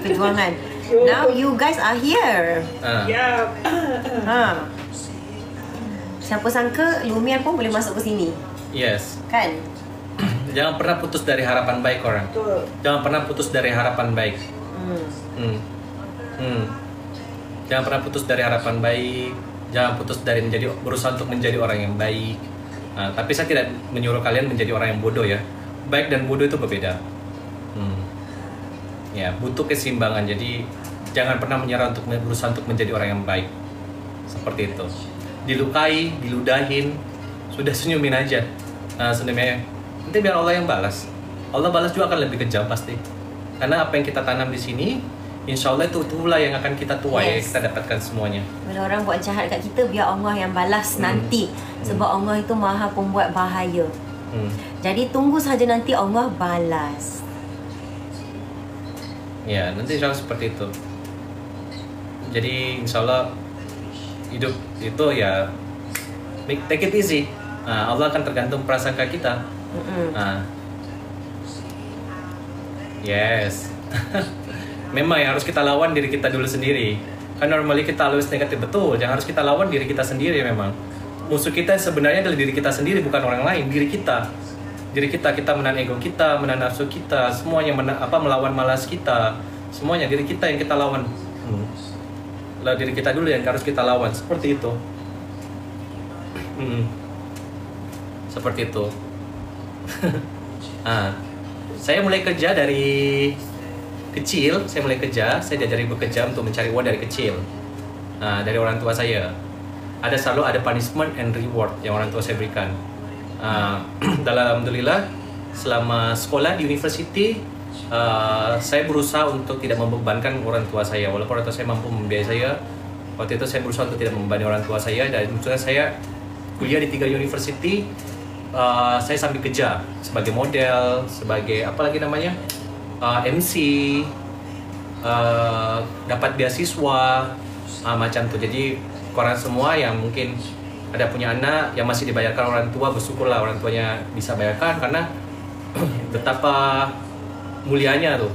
perjuangan. Now you guys are here. Ya. Siapa sangka Lumiere pun boleh masuk ke sini. Yes. Kan? Jangan pernah putus dari harapan baik orang. Betul. Jangan pernah putus dari harapan baik. Jangan pernah putus dari harapan baik. Jangan putus dari berusaha untuk menjadi orang yang baik. Tapi saya tidak menyuruh kalian menjadi orang yang bodoh ya. Baik dan bodoh itu berbeda. Ya, butuh keseimbangan. Jadi jangan pernah menyerah untuk berusaha untuk menjadi orang yang baik. Seperti itu. Dilukai, diludahin, sudah senyumin aja. Senyumnya. Nanti biar Allah yang balas. Allah balas juga akan lebih kejam pasti. Karena apa yang kita tanam di sini, insya Allah itulah yang akan kita tuai, yes. Kita dapatkan semuanya. Bila orang buat jahat kat kita, biar Allah yang balas nanti. Sebab Allah itu maha pembuat bahaya. Jadi tunggu saja nanti Allah balas. Ya, nanti insya Allah seperti itu. Jadi insya Allah hidup itu ya take it easy. Allah akan tergantung prasangka kita. Yes. Memang ya harus kita lawan diri kita dulu sendiri. Kan normally kita always negatif, betul. Yang harus kita lawan diri kita sendiri memang. Musuh kita sebenarnya adalah diri kita sendiri, bukan orang lain, diri kita. Diri kita menahan ego kita, menahan nafsu kita, semuanya melawan malas kita. Semuanya diri kita yang kita lawan. Lah diri kita dulu yang harus kita lawan, seperti itu. Seperti itu. Saya mulai kerja dari kecil, saya diajari bekerja untuk mencari uang dari kecil. Dari orang tua saya. Selalu ada punishment and reward yang orang tua saya berikan. Alhamdulillah, selama sekolah di university, saya berusaha untuk tidak membebankan orang tua saya, walaupun orang tua saya mampu membiayai saya. Waktu itu saya berusaha untuk tidak membebani orang tua saya, dan maksudnya saya kuliah di 3 university. Saya sambil kerja sebagai model, sebagai apa lagi namanya, MC, dapat beasiswa, macam tuh. Jadi korang semua yang mungkin ada punya anak yang masih dibayarkan orang tua, bersyukurlah orang tuanya bisa bayarkan, karena betapa mulianya tuh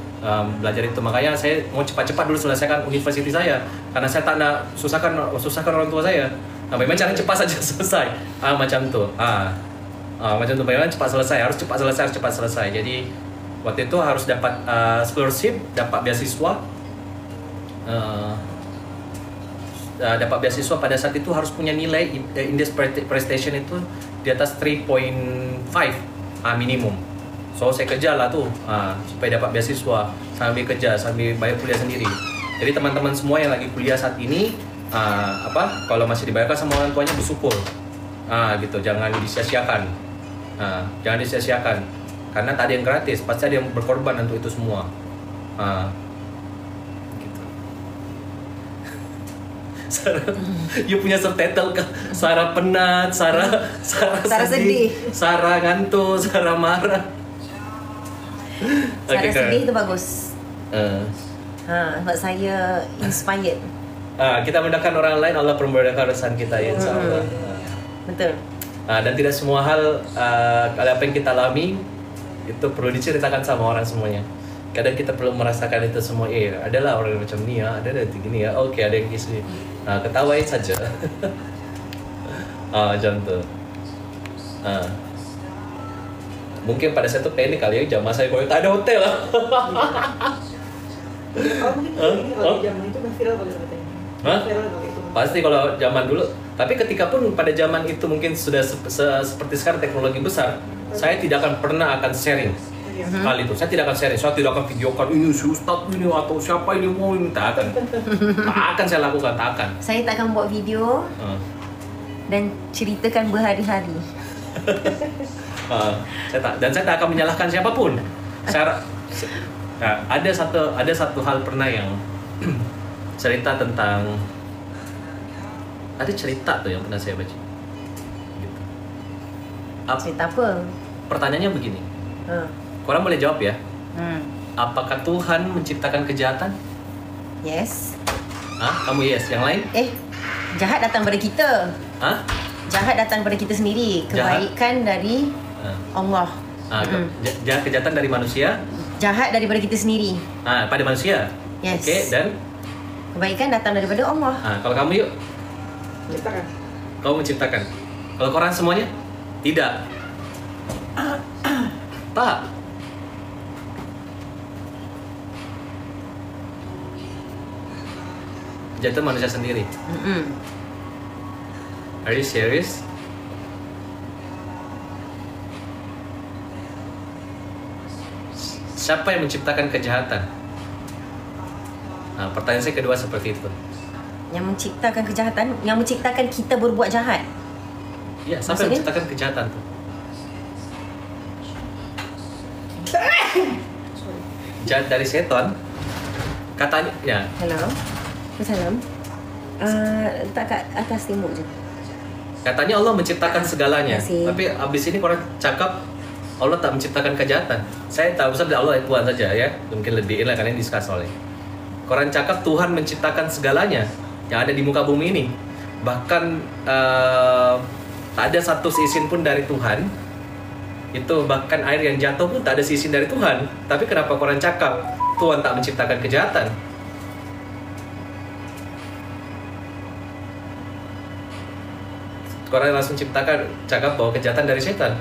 belajar itu. Makanya saya mau cepat-cepat dulu selesaikan universitas saya, karena saya tak nak susahkan orang tua saya. Bagaimana caranya cepat saja selesai, macam tuh. Macam tuh, bagaimana harus cepat selesai. Jadi waktu itu harus dapat scholarship, dapat beasiswa. Dapat beasiswa pada saat itu harus punya nilai Index Prestation itu di atas 3.5 minimum. So saya kerja lah tuh supaya dapat beasiswa, sambil kerja sambil bayar kuliah sendiri. Jadi teman-teman semua yang lagi kuliah saat ini, kalau masih dibayarkan sama orang tuanya, bersyukur. Gitu, jangan disia-siakan. Jangan disia-siakan, karena tak ada yang gratis, pasti ada yang berkorban untuk itu semua. Gitu. Sarah, you punya subtitle kah? Sarah penat, Sarah sedih, Sarah ngantuk, Sarah marah. Sarah sedih itu bagus. Sebab saya inspired. Kita mudahkan orang lain, Allah permudahkan urusan kita, ya, insyaAllah. Betul. Dan tidak semua hal, kalau apa yang kita alami itu perlu diceritakan sama orang semuanya. Kadang kita perlu merasakan itu semua. Adalah orang macam ni ya, ada gini ya. Oke, ada yang kisah. Ketawain saja. Macam tu. Mungkin pada saat itu panik kali ya, zaman saya kalau tak ada hotel lah. Mungkin kalau zaman itu kan viral kalau katanya. Viral kalau itu. Pasti kalau zaman dulu. Tapi ketika pun pada zaman itu mungkin sudah seperti sekarang teknologi besar, saya tidak akan pernah sharing hal itu. Saya tidak akan sharing, saya tidak akan videokan ini si Ustaz ini atau siapa ini mau ini, tak akan saya lakukan, tak akan. Saya tak akan buat video dan ceritakan berhari-hari. Saya tak akan menyalahkan siapapun. Ada satu hal pernah yang cerita tentang, ada cerita tuh yang pernah saya baca. Gitu. Cerita apa? Pertanyaannya begini. Korang boleh jawab ya. Apakah Tuhan menciptakan kejahatan? Yes. Kamu yes. Yang lain? Jahat datang pada kita. Jahat datang pada kita sendiri. Kebaikan dari Allah. Kejahatan dari manusia? Jahat daripada kita sendiri. Pada manusia? Yes. Okey, dan? Kebaikan datang daripada Allah. Kalau kamu yuk? Menciptakan. Kamu menciptakan. Kalau korang semuanya? Tidak. Tak. Kejahatan manusia sendiri. Are you serious? Siapa yang menciptakan kejahatan? Pertanyaan saya kedua seperti itu. Yang menciptakan kejahatan, yang menciptakan kita berbuat jahat. Ya, siapa yang menciptakan kejahatan tu? Jahat dari setan. Katanya, ya. Hello. Salam. Letak kat atas tembok je. Katanya Allah menciptakan segalanya. Terima kasih. Tapi abis ini korang cakap Allah tak menciptakan kejahatan. Saya tahu besar Allah Tuhan saja ya. Mungkin lebih lah kalian discuss oleh. Korang cakap Tuhan menciptakan segalanya yang ada di muka bumi ini. Bahkan tak ada satu seisin pun dari Tuhan. Itu bahkan air yang jatuh pun tak ada seisin dari Tuhan. Tapi kenapa korang cakap Tuhan tak menciptakan kejahatan? Korang langsung cakap bahwa kejahatan dari setan.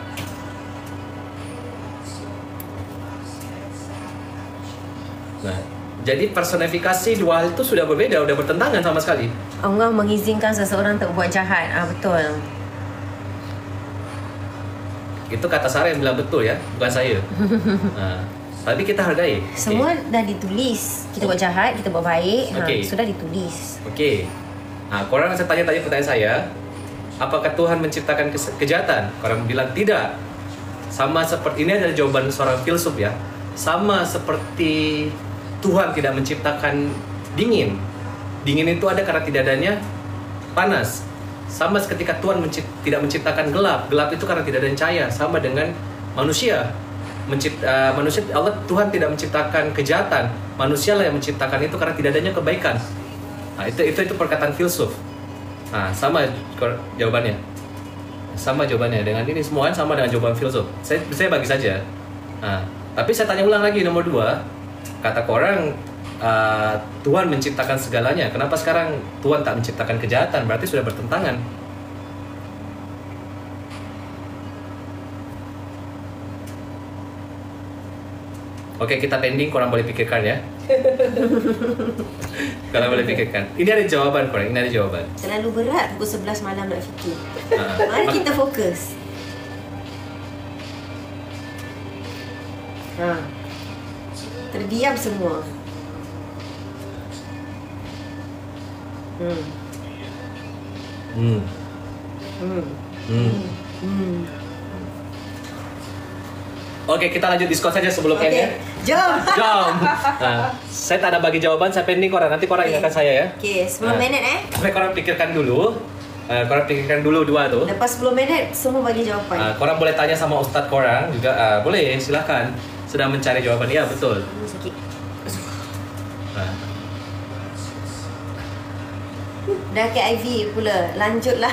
Nah, jadi personifikasi dua hal itu sudah berbeda, sudah bertentangan sama sekali. Allah mengizinkan seseorang untuk buat jahat. Betul. Itu kata Sarah yang bilang betul ya, bukan saya. Tapi kita hargai. Semua dah ditulis. Kita buat jahat, kita buat baik. Sudah ditulis. Okey. Korang saya tanya-tanya pertanyaan saya. Apakah Tuhan menciptakan kejahatan? Korang bilang tidak. Sama seperti ini adalah jawaban seorang filsuf ya. sama seperti Tuhan tidak menciptakan dingin. Dingin itu ada karena tidak adanya panas. Sama ketika Tuhan tidak menciptakan gelap. Gelap itu karena tidak adanya cahaya. Sama dengan manusia. Manusia, Allah, Tuhan tidak menciptakan kejahatan. Manusia lah yang menciptakan itu karena tidak adanya kebaikan. Nah, itu perkataan filsuf. Nah, sama jawabannya. Sama jawabannya dengan ini semua sama dengan jawaban filsuf. Saya bagi saja. Nah, tapi saya tanya ulang lagi nomor 2. Kata korang Tuhan menciptakan segalanya. Kenapa sekarang Tuhan tak menciptakan kejahatan? Berarti sudah bertentangan. Oke, kita pending, korang boleh pikirkan ya. Korang boleh pikirkan. Ini ada jawaban korang, ini ada jawaban. Terlalu berat pukul 11 malam nak fikir. Mari kita fokus. Terdiam semua. Oke, kita lanjut diskon saja sebelum endnya. Jom. Nah, saya tak ada bagi jawaban, saya pending korang. Nanti korang ingatkan saya ya. Oke, 10 minit Sampai korang pikirkan dulu. Korang pikirkan dulu 2 tu. Lepas 10 minit, semua bagi jawapan. Korang boleh tanya sama ustaz korang juga. Boleh, silakan. Sedang mencari jawaban. Ya, betul. Sakit. Dah ke IV pula. Lanjutlah.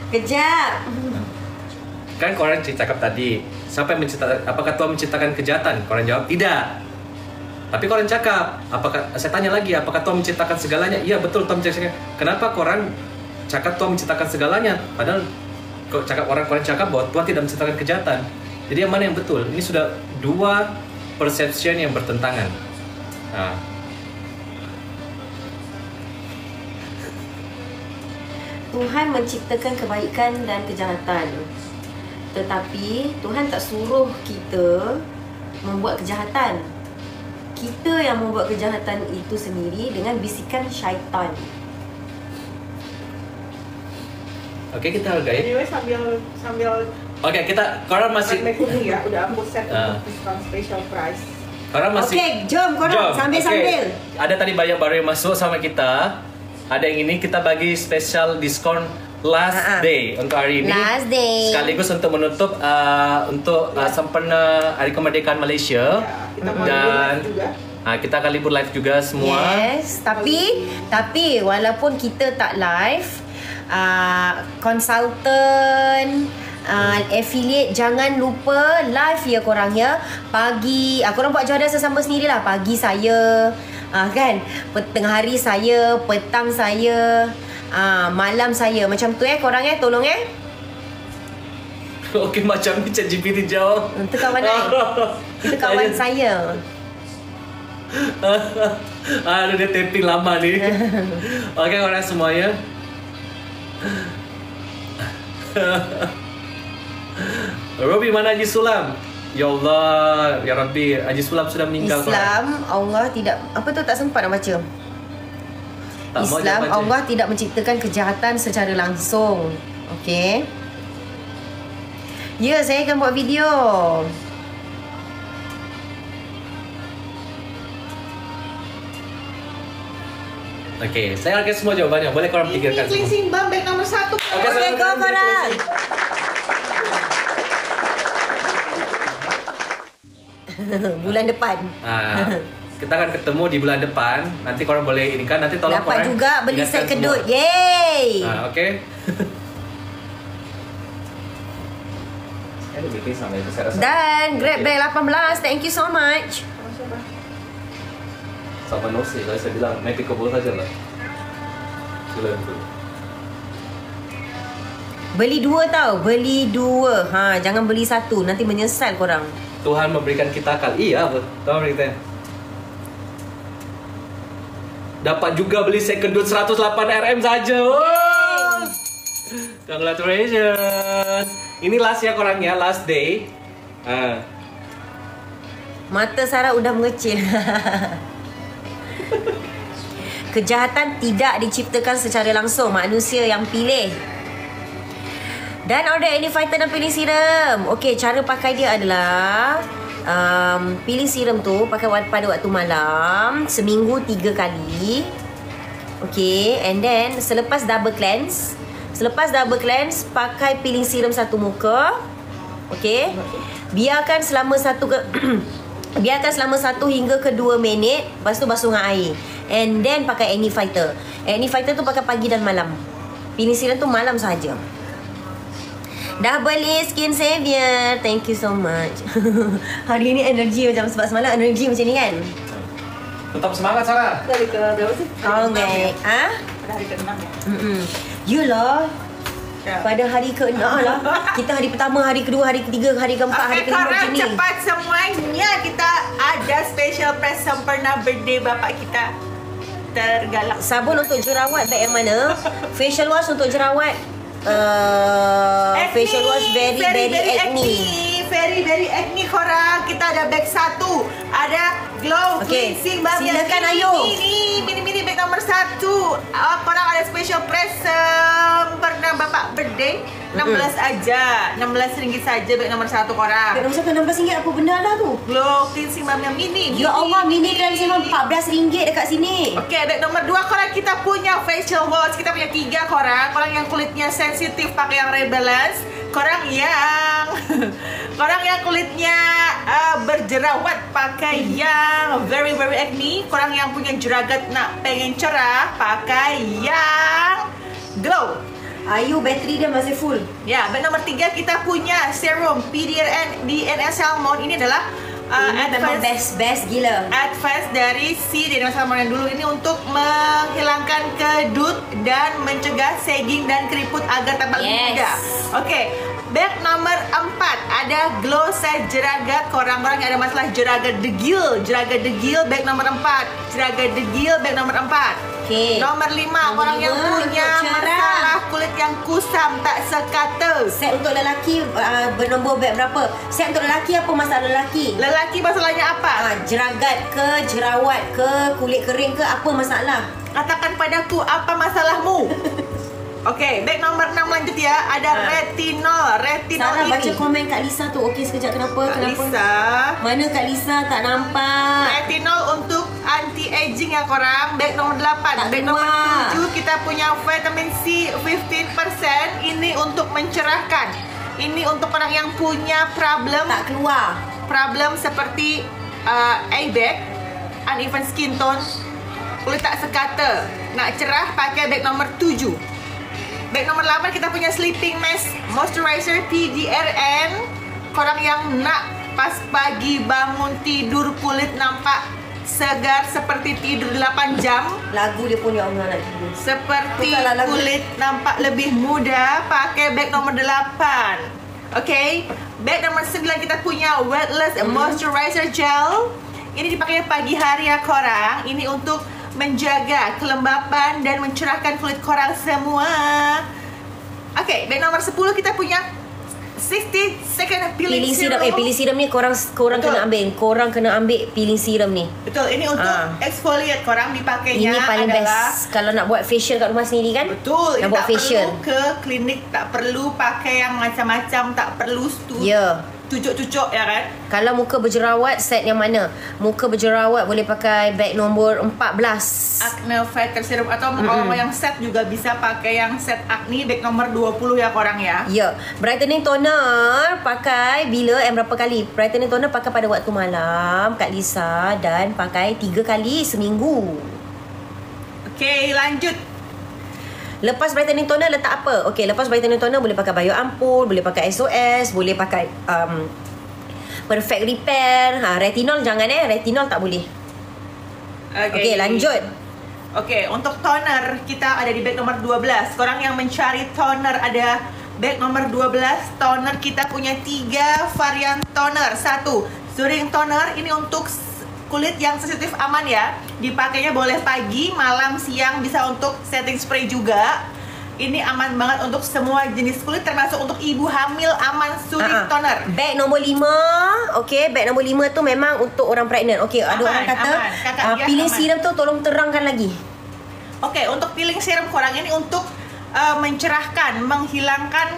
Kejap. Kan korang cakap tadi, siapa yang menciptakan? Apakah Tuhan menciptakan kejahatan? Korang jawab tidak. Tapi korang cakap, saya tanya lagi, apakah Tuhan menciptakan segalanya? Iya, betul, Tuhan menciptakan. Kenapa korang cakap Tuhan menciptakan segalanya? Padahal korang cakap bahwa Tuhan tidak menciptakan kejahatan. Jadi yang mana yang betul? Ini sudah 2 perception yang bertentangan. Nah. Tuhan menciptakan kebaikan dan kejahatan. Tetapi Tuhan tak suruh kita membuat kejahatan. Kita yang membuat kejahatan itu sendiri dengan bisikan syaitan. Okey, kita hargai. Anyway, sambil Okey, korang masih kuning ya, udah aku set untuk diskon special price. Korang masih Okey, jom korang sambil-sambil. Ada tadi banyak baru yang masuk sama kita. Ada yang ini kita bagi special diskon last day untuk hari ini. Last day. Sekaligus untuk menutup untuk sempena Hari Kemerdekaan Malaysia. Ya, kita mau dan live juga. Kita akan libur live juga semua. Yes, tapi walaupun kita tak live, konsultan, affiliate jangan lupa live ya korang ya. Pagi, korang buat jawadan sesama sendirilah. Pagi saya, kan, tengah hari saya, petang saya, malam saya. Macam tu korang tolong Okey, macam ni ChatGPT jawab. Itu kawan itu kawan saya. Aduh, dia taping lama ni. Okey korang semuanya. Robi, mana Haji Sulam? Ya Allah, ya Rabbi, Haji Sulam sudah meninggal. Islam, Allah tidak, apa tu, tak sempat nak baca. Islam, Allah tidak menciptakan kejahatan secara langsung. Okey. Ya, saya akan buat video. Okey, saya hargai semua jawabannya. Boleh korang pikirkan Ini semua. Simbang bag nomor 1. Okey, korang. Bulan depan. Kita akan ketemu di bulan depan. Nanti korang boleh ini kan. Nanti tolong dapat korang juga beli set ingatkan kedut. semua. Yeay. Okey. Dan Grab Bag 18. Thank you so much. Sama Nosi, saya bilang naik pickable saja lah. Sila betul. Beli 2 tau. Beli 2. Jangan beli 1. Nanti menyesal korang. Tuhan memberikan kita akal. Iya, betul. Tuhan memberikan kita. Dapat juga beli second dot 108 RM saja. Wow. Congratulations. Ini last ya korang ya, last day. Mata Sarah udah mengecil. Kejahatan tidak diciptakan secara langsung. Manusia yang pilih. Dan order any fighter dan pilih serum. Okey, cara pakai dia adalah Peeling serum tu pakai pada waktu malam, seminggu 3 kali. Okay, and then selepas double cleanse, pakai peeling serum satu muka. Okay, biarkan selama biarkan selama 1 hingga ke 2 minit. Lepas tu basuh dengan air. And then pakai Acne Fighter. Acne Fighter tu pakai pagi dan malam. Peeling serum tu malam saja. Dah beli Skin Savior. Thank you so much. Hari ni energi macam, sebab semalam energi macam ni kan. Tetap semangat Sarah. Hari ke berapa sih? Okay. Pada hari ke-6 ya? Yelah. Ya. Pada hari ke-6 lah. Kita hari pertama, hari kedua, hari ketiga, hari keempat, hari kelima macam korang ni. cepat semuanya. Kita ada special price sempurna birthday bapak kita. Tergalak. Sabun untuk jerawat bag yang mana? Facial wash untuk jerawat. Facial wash very acne. Very acne korang. Kita ada bag 1. Ada glow cleansing balm. Silakan ayo. Mini bag nomor 1. Korang ada special price pernah bapak birthday 16 aja. RM16 saja bag nomor 1 korang. Bag nombor 1 RM16 apa benda lah tu? Glow cleansing balm yang mini. Ya Allah, mini cleansing balm RM14 dekat sini. Okay, bag nomor 2 korang kita punya facial wash. Kita punya 3 korang. Korang yang kulitnya sensitif pakai yang Rebalance. Korang yang kulitnya berjerawat pakai yang very acne. Korang yang punya jeragat nak pengen cerah pakai yang glow. Ayu, bateri dia masih full. Ya, bag nomor 3 kita punya serum PDRN DNS Salmon. Ini adalah ini memang best gila. advance dari si DNS Salmon yang dulu ini untuk menghilangkan kedut dan mencegah sagging dan keriput agar tampak lebih muda. Okey. Bag nomor 4 ada glow set jeragat. Korang-korang yang ada masalah jeragat degil bag nomor 4. Jeragat degil bag nomor 4. Okay. Nomor 5 orang yang punya masalah kulit yang kusam tak sekata. Set untuk lelaki bernombor bag berapa? Set untuk lelaki apa masalah lelaki? Lelaki masalahnya apa? Jeragat ke, jerawat ke, kulit kering ke, apa masalah? Katakan padaku apa masalahmu. Okey, bag nomor 6 lanjut ya. Ada retinol. Salah ini. baca komen Kak Lisa tu. Okey, sekejap kenapa? Kak Lisa. Mana Kak Lisa? Tak nampak. Retinol untuk anti-aging ya korang. Bag nomor 8. Bag nomor 7 kita punya vitamin C 15%. Ini untuk mencerahkan. Ini untuk orang yang punya problem Tak keluar. Problem seperti A-bag, uneven skin tone, kulit tak sekata. Nak cerah pakai bag nomor 7. Bag nomor 8 kita punya sleeping mask moisturizer PDRN. Korang yang nak pas pagi bangun tidur kulit nampak segar seperti tidur 8 jam. Lagu dia pun ya Allah nak tidur. Seperti Bukanlah lagu. kulit nampak lebih muda, pakai bag nomor 8. Okay, bag nomor 9 kita punya Weightless Moisturizer Gel. Ini dipakai pagi hari ya korang. Ini untuk menjaga kelembapan dan mencerahkan kulit korang semua. Okay, bag nomor 10 kita punya 60 second peeling serum. Peeling serum ni korang kena ambil. Korang kena ambil peeling serum ni. Betul, ini untuk exfoliate korang dipakainya. Ini paling adalah best kalau nak buat facial kat rumah sendiri kan. betul, nak ini buat tak facial. perlu ke klinik, tak perlu pakai yang macam-macam, tak perlu cucuk-cucuk ya kan. Kalau muka berjerawat, set yang mana? Muka berjerawat boleh pakai bag nombor 14. Acne Fighter Serum atau kalau mau yang set juga bisa pakai yang set acne bag nomor 20 ya korang ya. Ya, brightening toner pakai bila berapa kali? Brightening toner pakai pada waktu malam Kak Lisa dan pakai 3 kali seminggu. Okey, lanjut. Lepas brightening toner letak apa? Okey, lepas brightening toner boleh pakai Bio Ampul, boleh pakai SOS, boleh pakai Perfect Repair. Retinol jangan retinol tak boleh. Okey, lanjut. Okey, untuk toner kita ada di bag nomor 12. Korang yang mencari toner ada bag nomor 12. Toner kita punya 3 varian toner. 1, Soothing Toner. Ini untuk kulit yang sensitif aman ya. Dipakainya boleh pagi, malam, siang. Bisa untuk setting spray juga. Ini aman banget untuk semua jenis kulit, termasuk untuk ibu hamil. Aman, Soothing Toner. Bag nombor 5. Okey, bag nombor 5 tu memang untuk orang pregnant. Okey, ada orang kata peeling serum tu tolong terangkan lagi. Okey, untuk peeling serum korang ini untuk mencerahkan, menghilangkan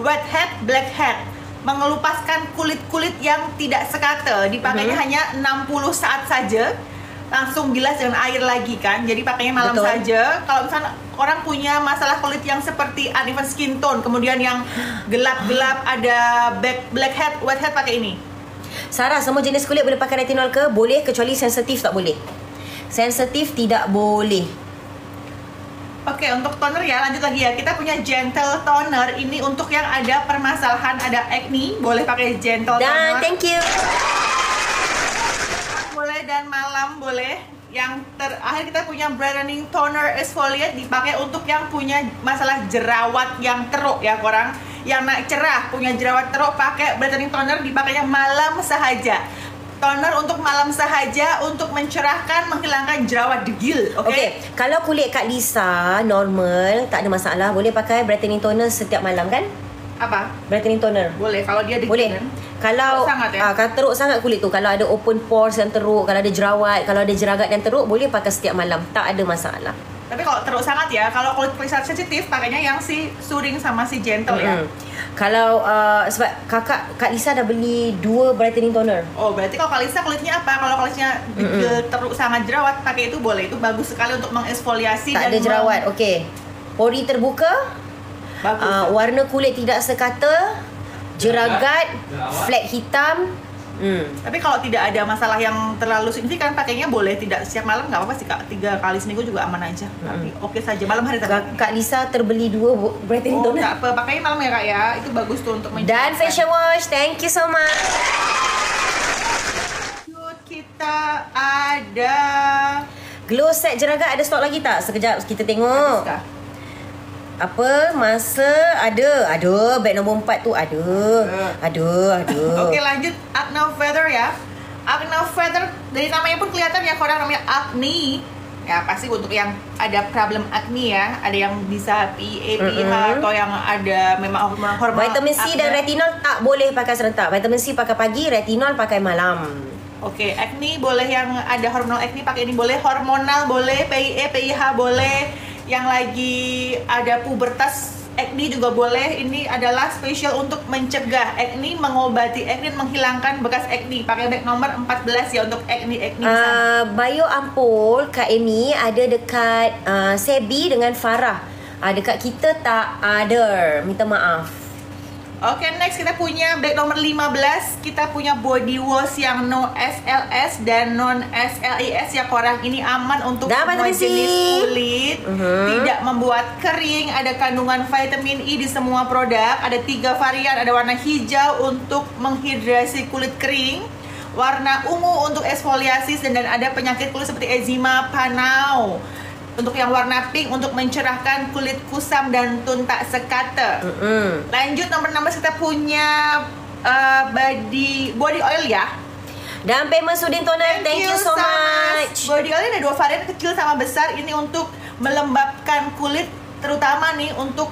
white head, black head. mengelupaskan kulit-kulit yang tidak sekate. Dipakainya hanya 60 saat saja. Langsung bilas dengan air lagi kan. Jadi pakainya malam saja. Kalau misalnya orang punya masalah kulit yang seperti uneven skin tone, kemudian yang gelap-gelap, ada blackhead, whitehead, pakai ini. Sarah, semua jenis kulit boleh pakai retinol ke? Boleh, kecuali sensitif tak boleh. Sensitif tidak boleh. Oke, untuk toner ya, lanjut lagi ya. Kita punya gentle toner. Ini untuk yang ada permasalahan, ada acne, boleh pakai gentle toner. Dan thank you. Boleh, dan malam boleh. Yang terakhir kita punya brightening toner exfoliate, dipakai untuk yang punya masalah jerawat yang teruk ya korang. Yang nak cerah, punya jerawat teruk, pakai brightening toner, dipakainya malam sahaja. Toner untuk malam sahaja, untuk mencerahkan, menghilangkan jerawat degil. Okey, kalau kulit Kak Lisa normal, tak ada masalah, boleh pakai brightening toner setiap malam kan? Apa? Brightening toner. Boleh, kalau dia degil Boleh. kan? Kalau Teruk sangat, ya? kalau teruk sangat kulit tu, kalau ada open pores yang teruk, kalau ada jerawat, kalau ada jeragat yang teruk, boleh pakai setiap malam, tak ada masalah. Tapi kalau teruk sangat ya, kalau kulit sensitif, pakainya yang si soothing sama si gentle ya. Kalau sebab Kak Lisa dah beli 2 brightening toner. Oh, berarti kalau Kalisa kulitnya apa? Kalau kulitnya teruk sangat jerawat, pakai itu boleh. Itu bagus sekali untuk mengeksfoliasi Tak dan ada jerawat. Okey. Pori terbuka, bagus. warna kulit tidak sekata, jeragat, flek hitam. Tapi kalau tidak ada masalah yang terlalu signifikan, pakainya boleh. Tidak setiap malam nggak apa-apa sih Kak. 3 kali seminggu juga aman aja. Tapi oke saja. Malam hari Kak Lisa terbeli 2 brightening toner. Tak apa, pakainya malam ya Kak ya. Itu bagus tuh untuk mencerahkan. Dan facial wash. Thank you so much. Kita ada Glow set jeragat ada stok lagi tak? Sekejap kita tengok. Habiskah? Apa masa ada beg nombor 4 tu ada. Oke, lanjut acne feather ya. Acne feather dari namanya pun kelihatan ya korang, namanya acne. Ya pasti untuk yang ada problem acne ya. Ada yang bisa PA, atau yang ada memang hormon Vitamin C acne. dan retinol tak boleh pakai serentak. Vitamin C pakai pagi, retinol pakai malam. Oke, acne boleh, yang ada hormonal acne pakai ini boleh, hormonal boleh, PIE, PIH boleh. Yang lagi ada pubertas acne juga boleh. Ini adalah spesial untuk mencegah acne, mengobati acne, menghilangkan bekas acne. Pakai bag nomor 14 ya untuk acne. Bio ampul Kak Amy ada dekat Sebi dengan Farah. Dekat kita tak ada. Minta maaf. Oke, next kita punya bag nomor 15. Kita punya body wash yang no SLS dan non SLIS ya korang. Ini aman untuk semua jenis kulit. Tidak membuat kering. Ada kandungan vitamin E di semua produk. Ada 3 varian. Ada warna hijau untuk menghidrasi kulit kering, warna ungu untuk eksfoliasi, dan ada penyakit kulit seperti eczema, panau. Untuk yang warna pink untuk mencerahkan kulit kusam dan tun tak sekata. Lanjut nomor 16 kita punya body oil ya. Dan payment soothing toner. Thank you so much. Body oil ada 2 varian, kecil sama besar. Ini untuk melembabkan kulit, terutama nih untuk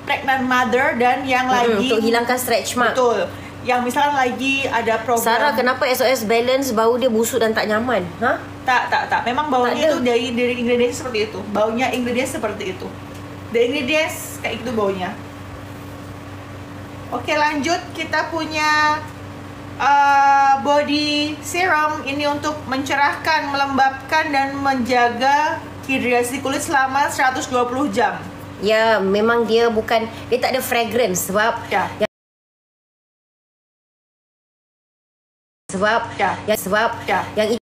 pregnant mother dan yang lagi untuk hilangkan stretch mark. Betul. Yang misalkan lagi ada program. Sarah, kenapa SOS Balance bau dia busuk dan tak nyaman? Tak. Memang baunya itu dari ingredients seperti itu. Baunya ingredients seperti itu. The ingredients kayak gitu baunya. Oke, lanjut kita punya body serum. Ini untuk mencerahkan, melembabkan dan menjaga hidrasi kulit selama 120 jam. Ya, memang dia tak ada fragrance sebab yang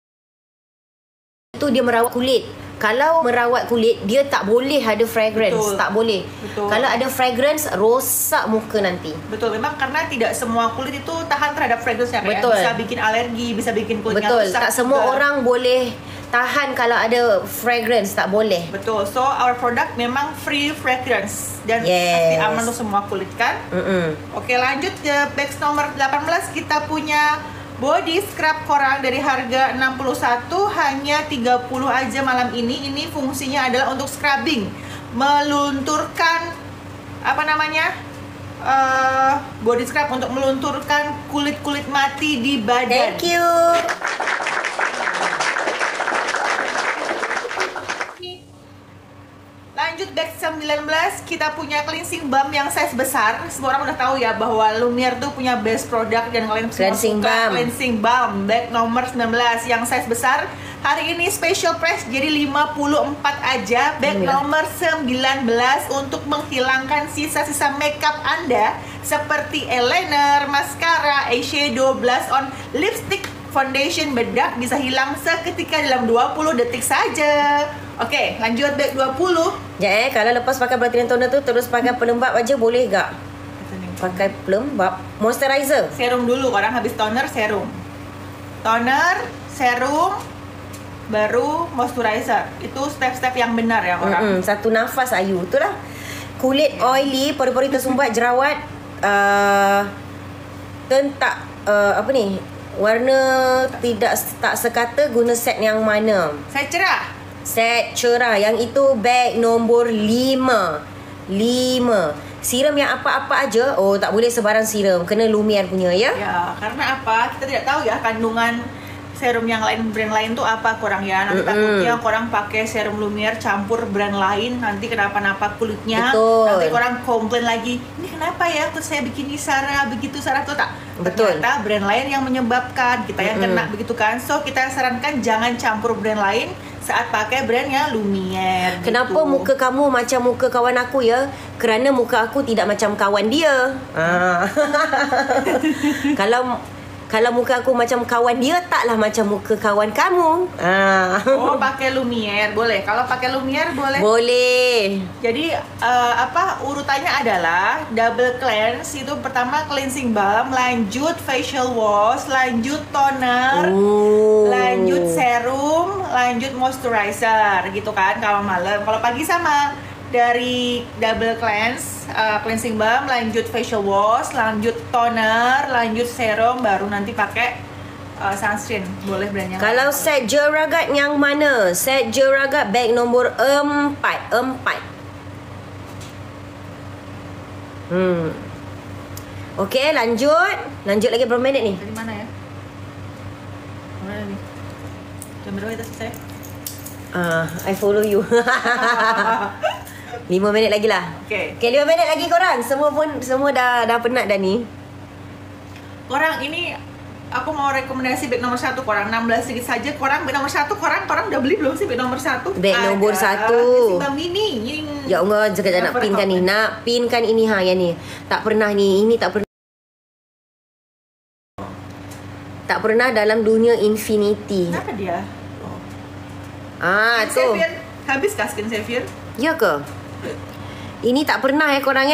itu dia merawat kulit. Kalau merawat kulit, dia tak boleh ada fragrance. Betul. Tak boleh. Betul. Kalau ada fragrance, rosak muka nanti. Betul, memang karena tidak semua kulit itu tahan terhadap fragrance ya. Betul. Bisa bikin alergi, bisa bikin kulitnya Betul. rusak. Tak semua juga. orang boleh tahan kalau ada fragrance. Tak boleh. Betul. So our product memang free fragrance dan Yes. pasti aman untuk semua kulit kan. Oke, lanjut ke box nomor 18. Kita punya body scrub korang dari harga 61 hanya 30 aja malam ini. Ini fungsinya adalah untuk scrubbing, melunturkan body scrub untuk melunturkan kulit-kulit mati di badan. Thank you. lanjut bag 19, kita punya cleansing balm yang size besar. Semua orang udah tahu ya bahwa Lumiere tuh punya best product dan kalian semua Cleansing suka balm. cleansing balm bag nomor 19 yang size besar. Hari ini special price jadi 54 aja bag nomor 19 untuk menghilangkan sisa-sisa makeup Anda seperti eyeliner, mascara, eyeshadow, blush on, lipstick, foundation, bedak bisa hilang seketika dalam 20 detik saja. Oke, lanjut bag 20. Kalau lepas pakai brightening toner tu terus pakai pelembab aja boleh gak? Pakai pelembab, moisturizer. Serum dulu, orang habis toner, serum. Toner, serum, baru moisturizer. Itu step-step yang benar ya orang. Satu nafas Ayu. Itulah. Kulit oily, pori-pori tersumbat, jerawat, apa ni? Warna tak sekata, guna set yang mana? Saya cerah. Set cerah. Yang itu bag nombor 5. Serum yang apa-apa aja. Oh, tak boleh sebarang serum. Kena Lumiere punya ya. Ya, karena apa? Kita tidak tahu ya kandungan serum yang lain, brand lain tuh apa korang ya. Nanti takutnya korang pakai serum Lumiere campur brand lain, nanti kenapa-napa kulitnya. Betul. Nanti korang komplain lagi, ini kenapa ya kulit saya begini Sarah, begitu Sarah tuh tak. Betul. Ternyata brand lain yang menyebabkan kita yang kena begitu kan. So kita sarankan jangan campur brand lain saat pakai brandnya Lumiere. Kenapa gitu. muka kamu macam muka kawan aku ya? Kerana muka aku tidak macam kawan dia. Kalau muka aku macam kawan dia, taklah macam muka kawan kamu. Oh, pakai Lumiere boleh. Kalau pakai Lumiere boleh. Boleh. Jadi urutannya adalah double cleanse. Itu pertama cleansing balm, lanjut facial wash, lanjut toner, lanjut serum, lanjut moisturizer gitu kan kalau malam. Kalau pagi sama, dari double cleanse, cleansing balm, lanjut facial wash, lanjut toner, lanjut serum, baru nanti pakai sunscreen. Boleh brandnya. Kalau set Jeragat yang mana? Set Jeragat bag nombor 4. Okey, lanjut. Lanjut lagi berapa minit ni? Tadi mana ya? Mana ni? Jam berapa kita selesai? I follow you. 5 minit lagi lah. Okay. 5 minit lagi korang. Semua dah penat dah ni. Korang ini aku mau rekomendasi bag nomor 1 korang 16 sedikit saja. Korang bag nomor 1 korang udah beli belum sih bag nomor 1? Bag nombor 1. Simpang mini. Ya Allah, jangan nak pinkan ni. Nak pinkan ini yang ni. Tak pernah ni. Ini tak pernah. Tak pernah dalam dunia infinity. Kenapa dia? Tu. Savior. Habis kah skin Savior? Ya ke? Ini tak pernah korang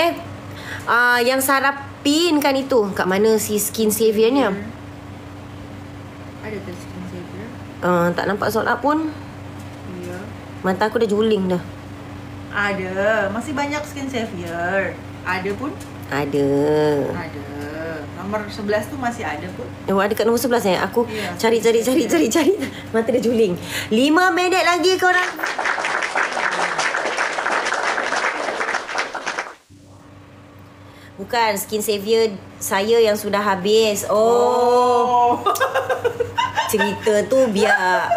yang Sarah pinkan itu. Kat mana si skin saviornya? Ada tu skin Savior. Tak nampak solat pun. Ya. Mata aku dah juling dah. Ada. Masih banyak skin Savior. Ada pun? Ada. Nomor 11 tu masih ada pun. Oh, ada kat nombor 11 Aku Ya. cari. Mata dah juling. 5 minit lagi korang. Bukan skin savior saya yang sudah habis. Cerita tu biar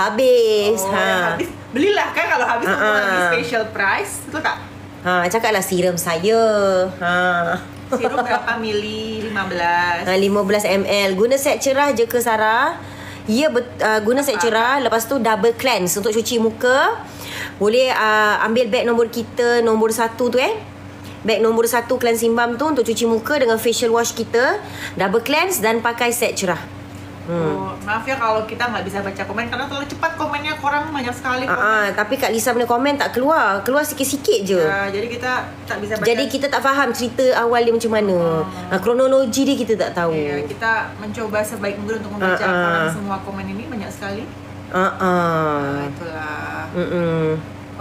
habis. Habis. Belilah kan kalau habis lagi special price. Betul tak? Cakaplah serum saya. Serum berapa mili? 15. 15 ml. Guna set cerah je ke Sarah? Ya, guna set cerah. Lepas tu double cleanse untuk cuci muka. Boleh ambil bag nombor kita, nombor 1 tu bag nombor 1 cleansing balm tu untuk cuci muka dengan facial wash kita, double cleanse dan pakai set cerah. Maaf ya kalau kita nggak bisa baca komen karena terlalu cepat komennya, korang banyak sekali Tapi Kak Lisa punya komen tak keluar sikit-sikit je. jadi kita tak bisa baca. Jadi kita tak faham cerita awal dia macam mana. Kronologi dia kita tak tahu. Ya, kita mencoba sebaik mungkin untuk membaca korang semua komen ini, banyak sekali. Itulah.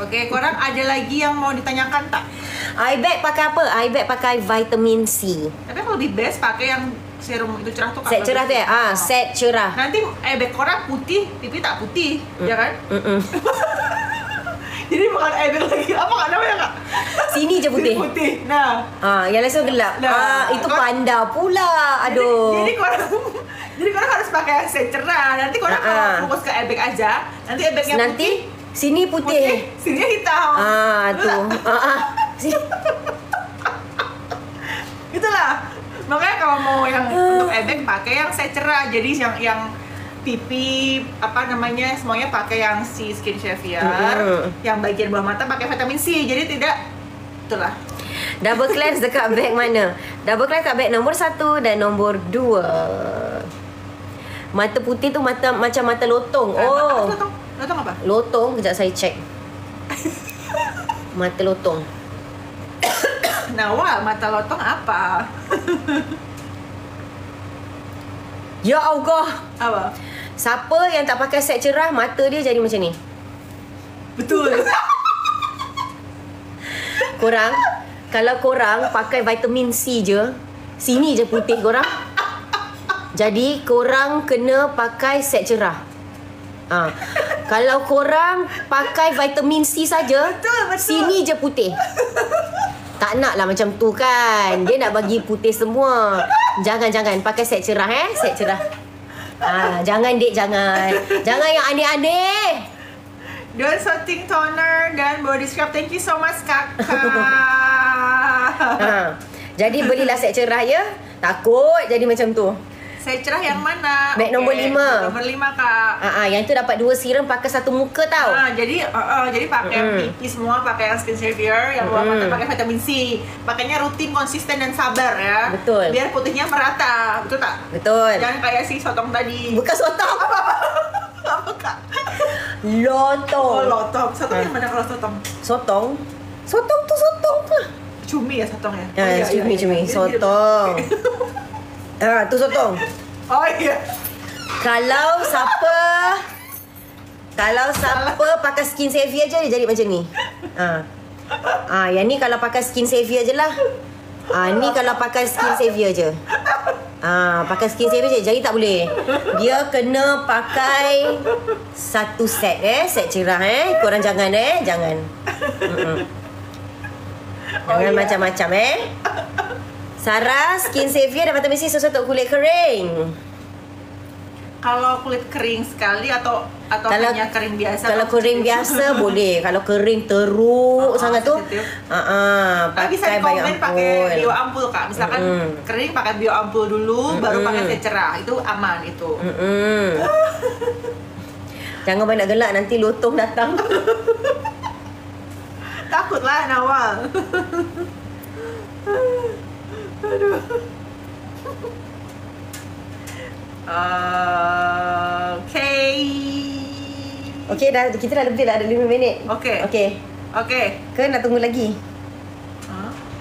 Oke, korang ada lagi yang mau ditanyakan tak? Eye bag pakai apa? Eye bag pakai vitamin C. Tapi kalau lebih best pakai yang serum itu cerah tuh. Set cerah tu set cerah. Nanti bag korang putih, pipi tak putih, ya kan? Jadi bukan bag lagi. Apa kak namanya kak? Sini je putih. Putih. Nah. Yang lain semua gelap. Itu panda pula. Aduh. Jadi korang harus pakai yang set cerah. Nanti korang kalau fokus ke bag aja, nanti bag yang putih Sini putih. Sini hitam. Tu. Sini. Itulah. Makanya kalau mau yang untuk ebek pakai yang saya cerah. Jadi yang pipi semuanya pakai yang si Skin Savior. Yang bagian bawah mata pakai vitamin C. Jadi tidak itulah. Double cleanse dekat beg mana? Double cleanse kat beg nombor 1 dan nombor 2. Mata putih tu macam mata lotong. Lotong apa? Lotong, kejap saya cek. Mata lotong. Nawal, mata lotong apa? Ya Allah. Apa? Siapa yang tak pakai set cerah, mata dia jadi macam ni. Betul. Kalau korang pakai vitamin C je, sini je putih korang. Jadi korang kena pakai set cerah. Kalau korang pakai vitamin C saja, betul. Sini je putih. Tak nak lah macam tu kan. Dia nak bagi putih semua. Jangan pakai set cerah set cerah. Jangan dek, jangan. Jangan yang aneh-aneh. Dawn Soothing Toner dan Body Scrub. Thank you so much kakak. Jadi belilah set cerah ya. Takut jadi macam tu. Set cerah yang mana? Beg nombor 5. Nombor 5 kak. Yang tu dapat 2 serum pakai satu muka tau. Jadi pakai yang pipi semua, pakai yang Skin Savior, yang bawah mata pakai vitamin C. Pakainya rutin, konsisten dan sabar ya. Betul. Biar putihnya merata, betul tak? Betul. Jangan kayak si sotong tadi. Bukan sotong. Apa kak? Lotong. Lotong. Sotong yang mana kalau sotong? Sotong tu sotong lah. Cumi ya sotong ya? Cumi. Sotong. Tu sotong. Oh iya. Kalau siapa pakai Skin Savior je, dia jadi macam ni. Yang ni kalau pakai Skin Savior je lah. Ni kalau pakai Skin Savior je. Pakai Skin Savior je, jadi tak boleh. Dia kena pakai satu set set cerah Korang jangan jangan. Jangan macam-macam Sarah, Skin Savior dan vitamin C sesuai untuk kulit kering. Kalau kulit kering sekali atau hanya kering biasa? Kalau kering biasa boleh. Kalau kering teruk sangat tu, bisa komen pakai bio ampul kak. Misalkan kering pakai bio ampul dulu, baru pakai set cerah. Itu aman itu. Jangan banyak gelak, nanti lotong datang. Takutlah Nawal. Aduh. Okay, kita dah lebih dah, ada 5 minit. Okay. Ke nak tunggu lagi?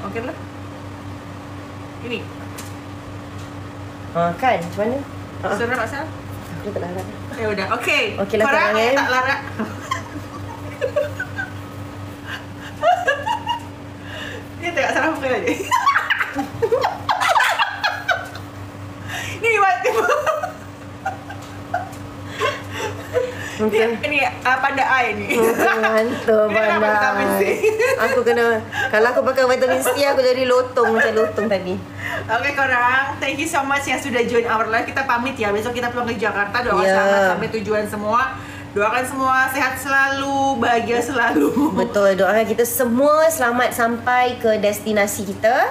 Okay lah. Ini. Kan, macam mana? Suruh Pak. Aku tak larat. Ya udah, okay. Okey lah korang korang tak larat. Dia tengok salah muka aja. Ni tiba. Ini panda eye ni. Mantap pandai. Aku kena, kalau aku pakai vitamin C aku jadi lotong macam lotong tadi. Okay korang, thank you so much yang sudah join our live. Kita pamit ya, besok kita pulang ke Jakarta. Doakan selamat sampai tujuan semua. Doakan semua sehat selalu, bahagia selalu. Betul, doakan kita semua selamat sampai ke destinasi kita.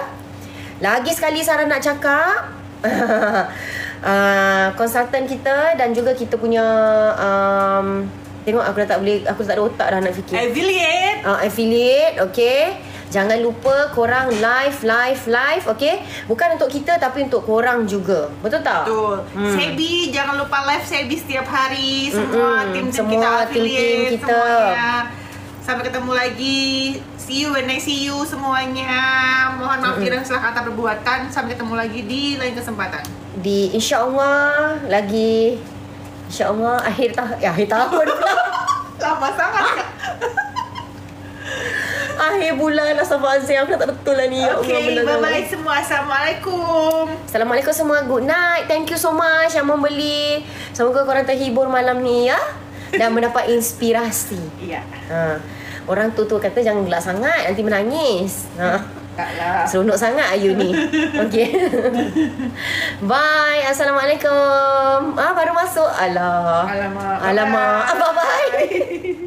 Lagi sekali Sarah nak cakap, konsultan kita dan juga kita punya tengok aku dah tak boleh, aku tak ada otak dah nak fikir. Affiliate, okay. Jangan lupa korang live, okay. Bukan untuk kita tapi untuk korang juga. Betul tak? Betul. Sebi, jangan lupa live Sebi setiap hari. Semua tim kita, affiliate kita. Semuanya. Sampai ketemu lagi. See you when I see you semuanya. Mohon maaf kiranya salah kata perbuatan. Sampai ketemu lagi di lain kesempatan. Di insya-Allah lagi, insya-Allah akhir tahun pula. Lama sangat. Akhir bulan lah sama Azim. Aku tak betul lah ni. Okay, bye-bye semua. Assalamualaikum. Assalamualaikum semua. Good night. Thank you so much yang membeli. Semoga korang terhibur malam ni ya. Dan mendapat inspirasi. Ya. Orang tu kata jangan gelak sangat, nanti menangis. Taklah. Seronok sangat Ayu ni. Okay. Bye. Assalamualaikum. Baru masuk. Alamak. Alamak. Bye-bye.